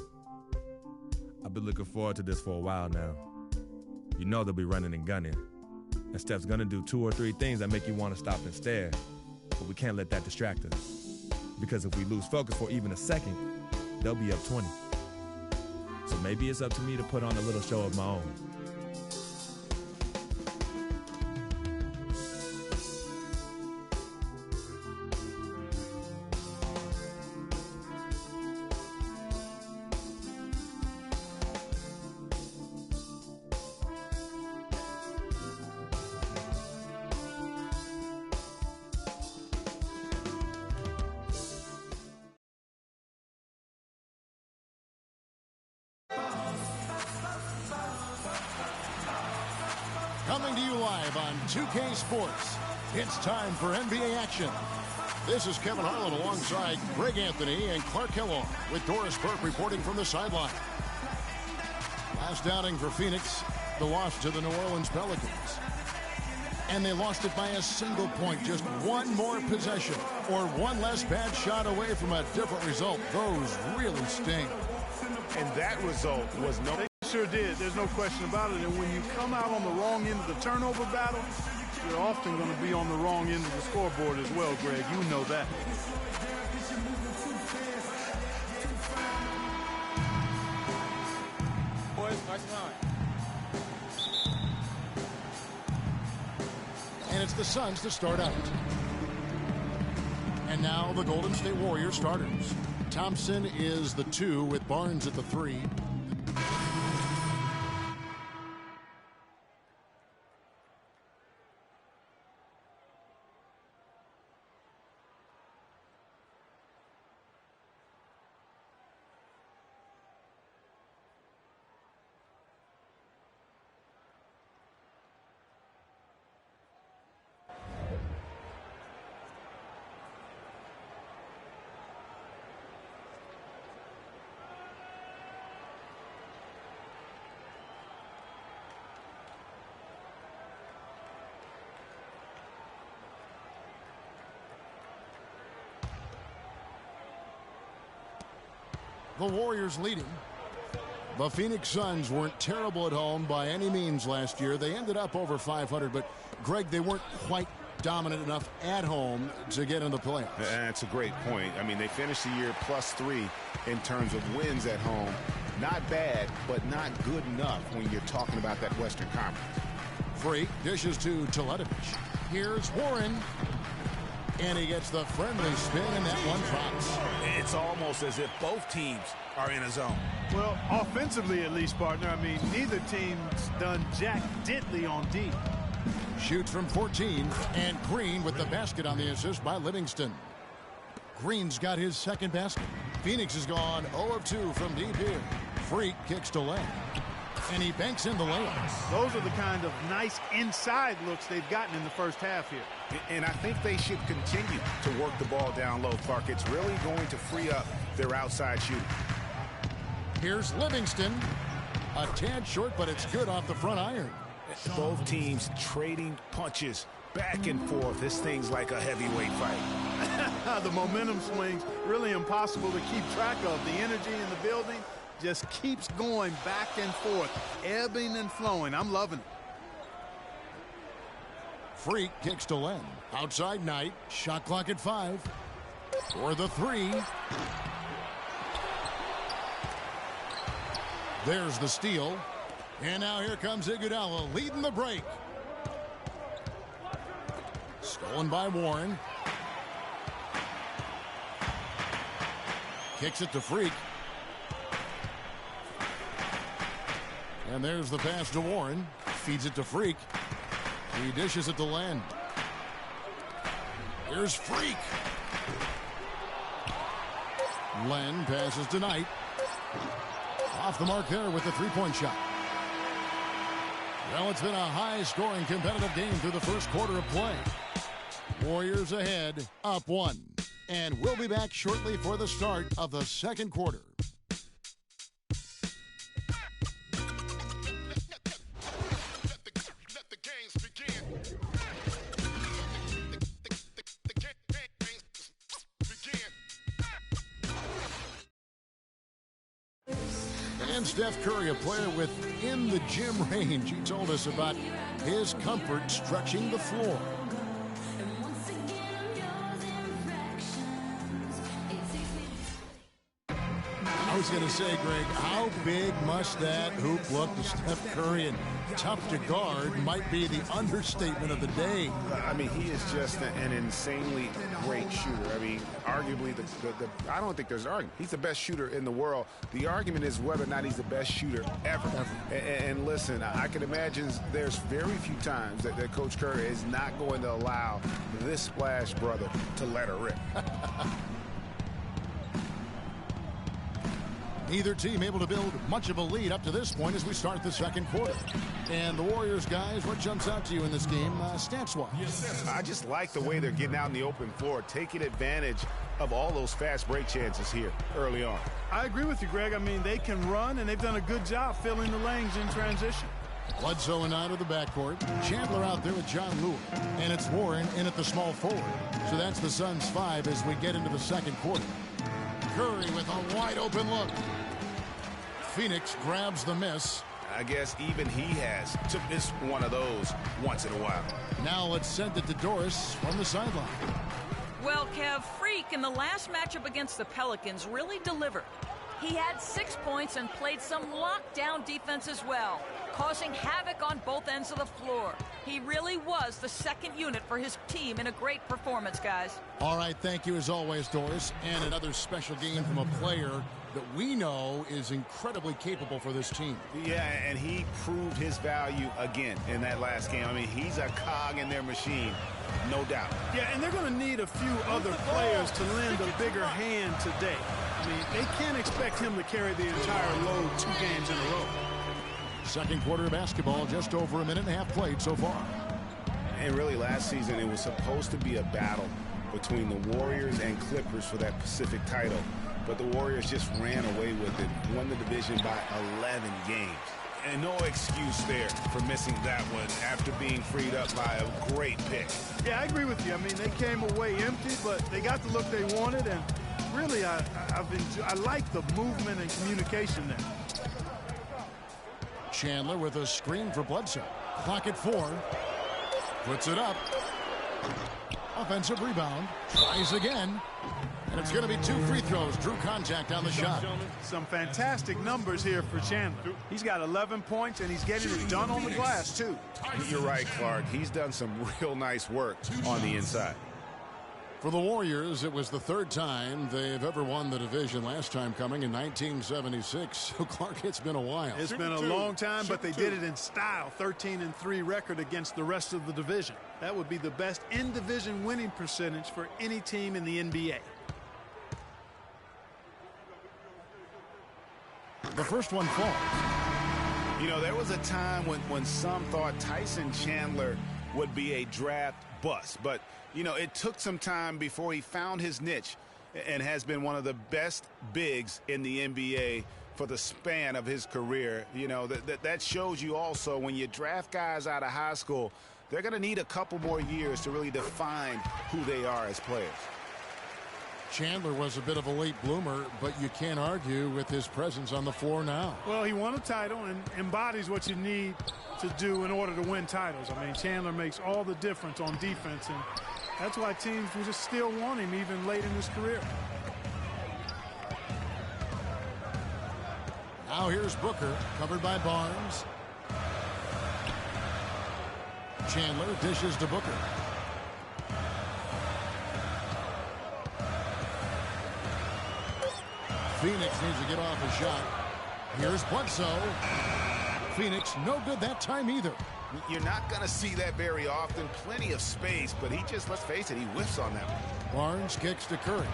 I've been looking forward to this for a while now. You know they'll be running and gunning. And Steph's gonna do 2 or 3 things that make you want to stop and stare. But we can't let that distract us. Because if we lose focus for even a second, they'll be up 20. So maybe it's up to me to put on a little show of my own. Coming to you live on 2K Sports, it's time for NBA action. This is Kevin Harlan alongside Greg Anthony and Clark Kellogg with Doris Burke reporting from the sideline. Last outing for Phoenix, the loss to the New Orleans Pelicans. And they lost it by a single point, just one more possession or one less bad shot away from a different result. Those really sting. And that result was no... They sure did. There's no question about it. And when you come out on the wrong end of the turnover battle, you're often going to be on the wrong end of the scoreboard as well, Greg. You know that. Boys, nice time. And it's the Suns to start out. And now the Golden State Warriors starters. Thompson is the 2 with Barnes at the 3. The Warriors leading. The Phoenix Suns weren't terrible at home by any means last year. They ended up over 500, but Greg, they weren't quite dominant enough at home to get in the playoffs. That's a great point. I mean, they finished the year +3 in terms of wins at home. Not bad, but not good enough when you're talking about that Western Conference. Freak dishes to Teletovic. Here's Warren. And he gets the friendly spin, and that one drops. It's almost as if both teams are in a zone. Well, offensively at least, partner. I mean, neither team's done jack diddly on D. Shoots from 14, and Green with the basket on the assist by Livingston. Green's got his second basket. Phoenix has gone 0 of 2 from deep here. Freak kicks to left, and he banks in the layups. Those are the kind of nice inside looks they've gotten in the first half here. And I think they should continue to work the ball down low, Clark. It's really going to free up their outside shooting. Here's Livingston. A tad short, but it's good off the front iron. Both teams trading punches back and forth. This thing's like a heavyweight fight. The momentum swings really impossible to keep track of. The energy in the building just keeps going back and forth, ebbing and flowing. I'm loving it. Freak kicks to Len. Outside Knight. Shot clock at 5. For the 3. There's the steal. And now here comes Iguodala leading the break. Stolen by Warren. Kicks it to Freak. And there's the pass to Warren. Feeds it to Freak. He dishes it to Len. Here's Freak. Len passes to Knight. Off the mark there with the three-point shot. Well, it's been a high-scoring competitive game through the first quarter of play. Warriors ahead, up 1. And we'll be back shortly for the start of the second quarter. And Steph Curry, a player within the gym range. He told us about his comfort stretching the floor. I was going to say, Greg, how big must that hoop look to Steph Curry? And tough to guard might be the understatement of the day. I mean, he is just an insanely great shooter. I mean, arguably, I don't think there's an argument. He's the best shooter in the world. The argument is whether or not he's the best shooter ever. And listen, I can imagine there's very few times that Coach Curry is not going to allow this splash brother to let her rip. Neither team able to build much of a lead up to this point as we start the second quarter. And the Warriors, guys, what jumps out to you in this game stats-wise? I just like the way they're getting out in the open floor, taking advantage of all those fast break chances here early on. I agree with you, Greg. I mean, they can run, and they've done a good job filling the lanes in transition. Bledsoe and out of the backcourt. Chandler out there with John Lewis. And it's Warren in at the small forward. So that's the Suns' 5 as we get into the second quarter. Curry with a wide open look. Phoenix grabs the miss. I guess even he has to miss one of those once in a while. Now let's send it to Doris from the sideline. Well, Kev, Freak in the last matchup against the Pelicans really delivered. He had 6 points and played some lockdown defense as well, causing havoc on both ends of the floor. He really was the second unit for his team in a great performance, guys. All right, thank you as always, Doris. And another special game from a player that we know is incredibly capable for this team. Yeah, and he proved his value again in that last game. I mean, he's a cog in their machine, no doubt. Yeah, and they're going to need a few other players to lend a bigger hand today. I mean, they can't expect him to carry the entire load 2 games in a row. Second quarter of basketball, just over a minute and a half played so far. And really last season it was supposed to be a battle between the Warriors and Clippers for that Pacific title. But the Warriors just ran away with it, won the division by 11 games. And no excuse there for missing that one after being freed up by a great pick. Yeah, I agree with you. I mean, they came away empty, but they got the look they wanted. And really, I like the movement and communication there. Chandler with a screen for Bledsoe. Clock at 4. Puts it up. Offensive rebound. Tries again. And it's going to be 2 free throws. Drew contact on the shot. Some fantastic numbers here for Chandler. He's got 11 points, and he's getting it done on the glass, too. You're right, Clark. He's done some real nice work on the inside. For the Warriors, it was the 3rd time they've ever won the division. Last time coming in 1976. So, Clark, it's been a while. It's been a long time, but they did it in style. 13-3 record against the rest of the division. That would be the best in-division winning percentage for any team in the NBA. The first one falls. You know, there was a time when some thought Tyson Chandler would be a draft bust. But, you know, it took some time before he found his niche and has been one of the best bigs in the NBA for the span of his career. You know, that shows you also when you draft guys out of high school, they're going to need a couple more years to really define who they are as players. Chandler was a bit of a late bloomer, but you can't argue with his presence on the floor now. Well, he won a title and embodies what you need to do in order to win titles. I mean, Chandler makes all the difference on defense, and that's why teams will just still want him even late in his career. Now here's Booker, covered by Barnes. Chandler dishes to Booker. Phoenix needs to get off a shot. Here's Bledsoe. Phoenix no good that time either. You're not going to see that very often. Plenty of space, but he just, let's face it, he whiffs on that one. Barnes kicks to Curry.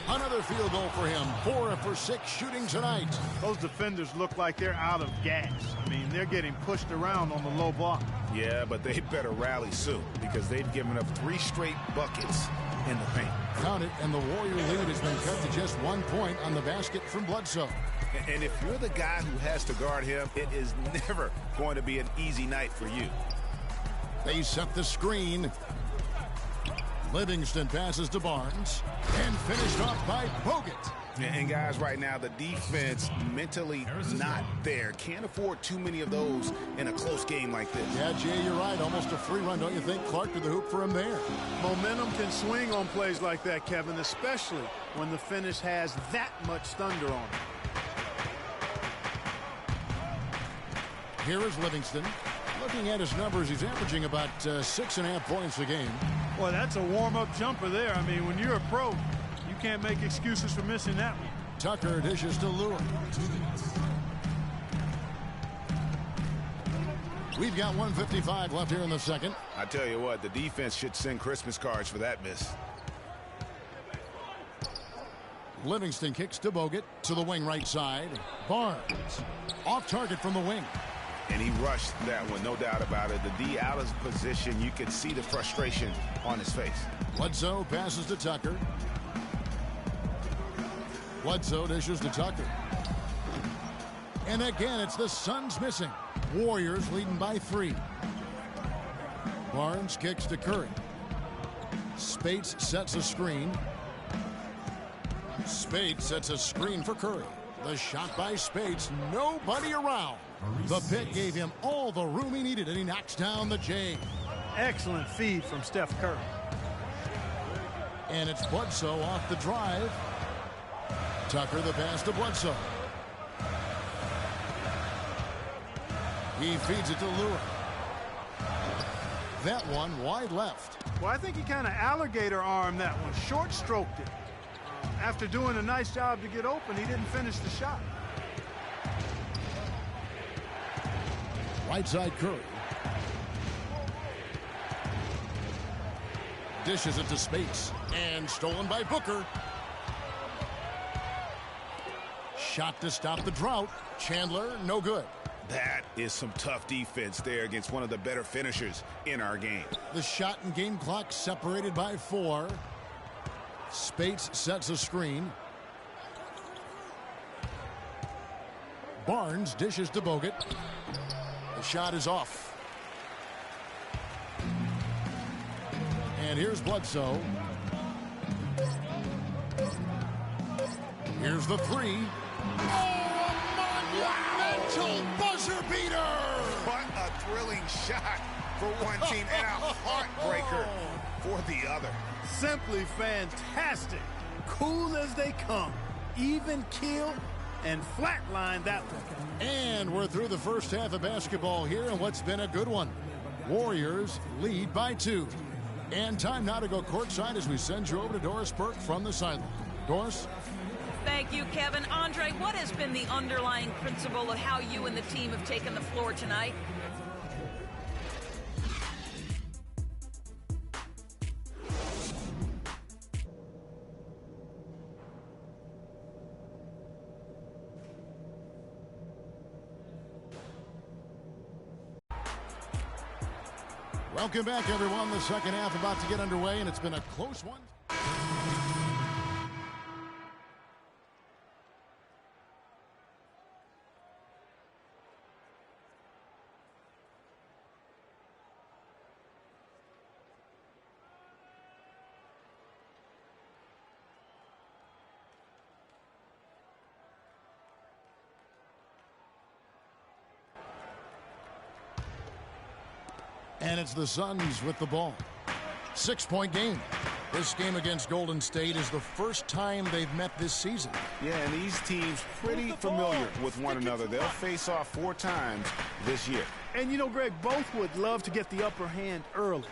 Another field goal for him. 4 for 6 shooting tonight. Those defenders look like they're out of gas. I mean, they're getting pushed around on the low block. Yeah, but they better rally soon because they've given up 3 straight buckets in the paint. Count it, and the Warrior lead has been cut to just 1 point on the basket from Bledsoe. And if you're the guy who has to guard him, it is never going to be an easy night for you. They set the screen. Livingston passes to Barnes and finished off by Bogut. And guys, right now the defense mentally not there. Can't afford too many of those in a close game like this. Yeah, Jay, you're right. Almost a free run, don't you think? Clark to the hoop for him there. Momentum can swing on plays like that, Kevin, especially when the finish has that much thunder on it. Here is Livingston. Looking at his numbers, he's averaging about 6.5 points a game. Well, that's a warm-up jumper there. I mean, when you're a pro, you can't make excuses for missing that one. Tucker dishes to Lewis. We've got 1:55 left here in the second. I tell you what, the defense should send Christmas cards for that miss. Livingston kicks to Bogut to the wing right side. Barnes off target from the wing. And he rushed that one, no doubt about it. The D out of position. You could see the frustration on his face. Bledsoe passes to Tucker. Bledsoe dishes to Tucker. And again, it's the Suns missing. Warriors leading by 3. Barnes kicks to Curry. Spates sets a screen. Spates sets a screen for Curry. The shot by Spates, nobody around. The pick gave him all the room he needed, and he knocks down the J. Excellent feed from Steph Curry. And it's Bledsoe off the drive. Tucker the pass to Bledsoe. He feeds it to Lewis. That one wide left. Well, I think he kind of alligator armed that one, short stroked it. After doing a nice job to get open, he didn't finish the shot. Right side Curry. Dishes it to Spates. And stolen by Booker. Shot to stop the drought. Chandler, no good. That is some tough defense there against one of the better finishers in our game. The shot and game clock separated by 4. Spates sets a screen. Barnes dishes to Bogut. The shot is off. And here's Bledsoe. Here's the 3. Oh, a monumental buzzer beater! What a thrilling shot for one team and a heartbreaker for the other. Simply fantastic. Cool as they come. Even keel and flatline that one. And we're through the first half of basketball here in what's been a good one. Warriors lead by 2. And time now to go courtside as we send you over to Doris Burke from the sideline. Doris? Thank you, Kevin. Andre, what has been the underlying principle of how you and the team have taken the floor tonight? Welcome back, everyone. The second half about to get underway, and it's been a close one. And it's the Suns with the ball. 6-point game. This game against Golden State is the first time they've met this season. Yeah, and these teams pretty familiar with one another. They'll face off 4 times this year. And you know, Greg, both would love to get the upper hand early.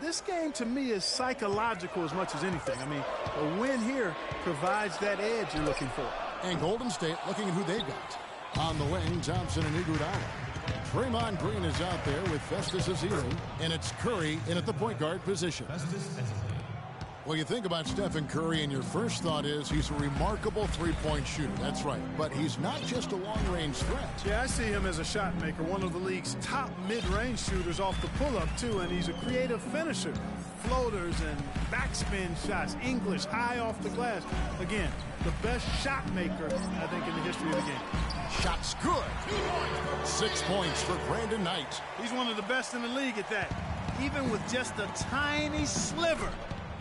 This game to me is psychological as much as anything. I mean, a win here provides that edge you're looking for. And Golden State looking at who they've got. On the wing, Thompson and Iguodala. Draymond Green is out there with Festus Ezeli, and it's Curry in at the point guard position. Well, you think about Stephen Curry, and your first thought is he's a remarkable three-point shooter. That's right. But he's not just a long-range threat. Yeah, I see him as a shot maker, one of the league's top mid-range shooters off the pull-up, too, and he's a creative finisher. Floaters and backspin shots, English, high off the glass. Again, the best shot maker, I think, in the history of the game. Shot's good. 6 points for Brandon Knight. He's one of the best in the league at that. Even with just a tiny sliver,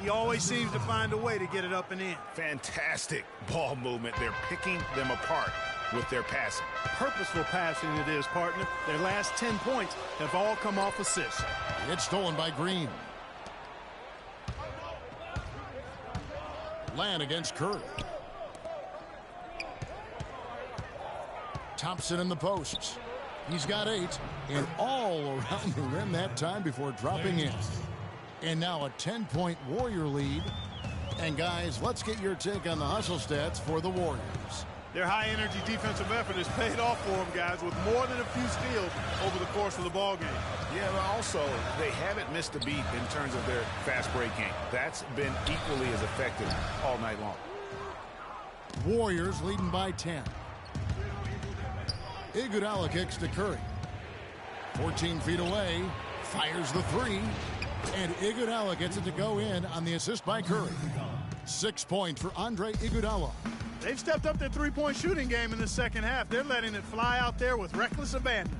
he always seems to find a way to get it up and in. Fantastic ball movement. They're picking them apart with their passing. Purposeful passing it is, partner. Their last 10 points have all come off assists. It's stolen by Green. Land against Curry. Thompson in the posts. He's got 8 and all around the rim that time before dropping in. And now a 10-point Warrior lead. And guys, let's get your take on the hustle stats for the Warriors. Their high-energy defensive effort has paid off for them, guys, with more than a few steals over the course of the ball game. Yeah, but also, they haven't missed a beat in terms of their fast break game. That's been equally as effective all night long. Warriors leading by 10. Iguodala kicks to Curry. 14 feet away. Fires the three. And Iguodala gets it to go in on the assist by Curry. 6 points for Andre Iguodala. They've stepped up their three-point shooting game in the second half. They're letting it fly out there with reckless abandon.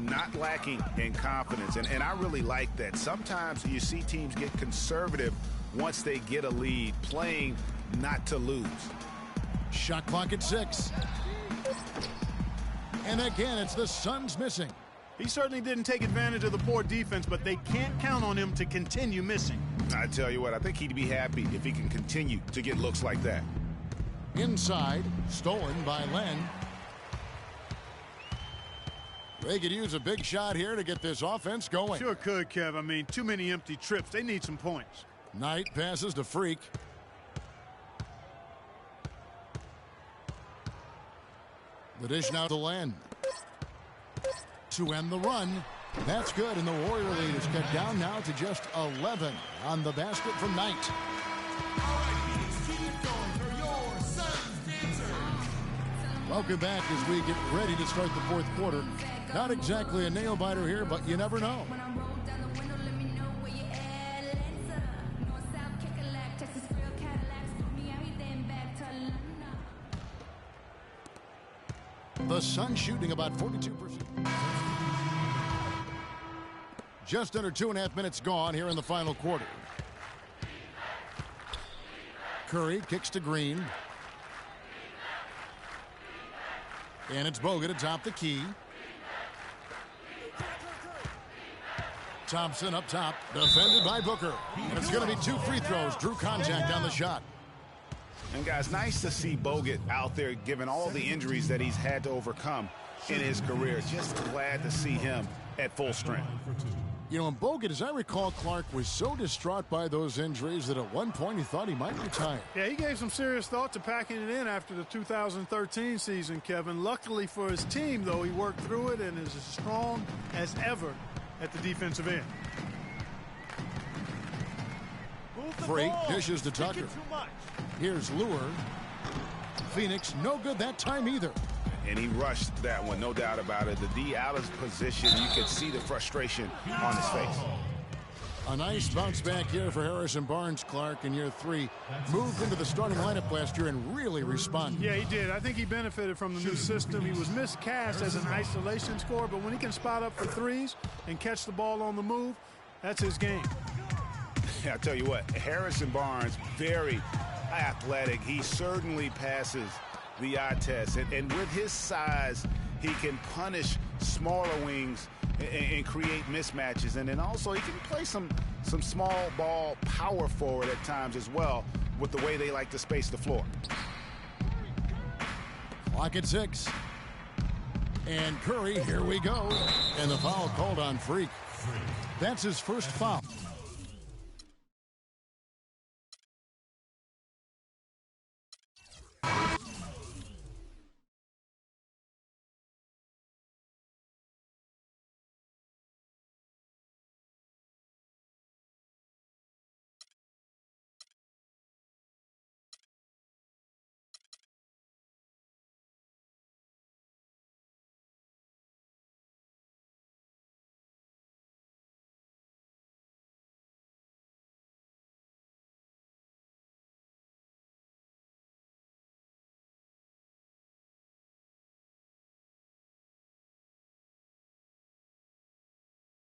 Not lacking in confidence, and I really like that. Sometimes you see teams get conservative once they get a lead, playing not to lose. Shot clock at 6. And again, it's the Suns missing. He certainly didn't take advantage of the poor defense, but they can't count on him to continue missing. I tell you what, I think he'd be happy if he can continue to get looks like that. Inside, stolen by Len. They could use a big shot here to get this offense going. Sure could, Kev. I mean, too many empty trips. They need some points. Knight passes to Freak. The dish now to Len. To end the run. That's good, and the Warrior lead is cut down now to just 11 on the basket from Knight. Welcome back as we get ready to start the fourth quarter. Not exactly a nail-biter here, but you never know. The Suns shooting about 42%. Just under 2.5 minutes gone here in the final quarter. Curry kicks to Green. And it's Bogut atop the key. Thompson up top, defended by Booker. And it's going to be 2 free throws. Drew contact on the shot. And guys, nice to see Bogut out there given all the injuries that he's had to overcome in his career. Just glad to see him at full strength. You know, and Bogut, as I recall, Clark was so distraught by those injuries that at one point he thought he might retire. Yeah, he gave some serious thought to packing it in after the 2013 season, Kevin. Luckily for his team, though, he worked through it and is as strong as ever at the defensive end. Freak dishes to Tucker. Here's Lure. Phoenix, no good that time either. And he rushed that one, no doubt about it. The D out of position, you could see the frustration on his face. A nice bounce back here for Harrison Barnes, Clark, in year 3. Moved into the starting lineup last year and really responded. Yeah, he did. I think he benefited from the new system. He was miscast as an isolation scorer, but when he can spot up for threes and catch the ball on the move, that's his game. I'll tell you what, Harrison Barnes, very athletic. He certainly passes the eye test. And with his size, he can punish smaller wings and create mismatches. And then also he can play some small ball power forward at times as well with the way they like to space the floor. Clock at 6. And Curry, here we go. And the foul called on Freak. That's his first foul.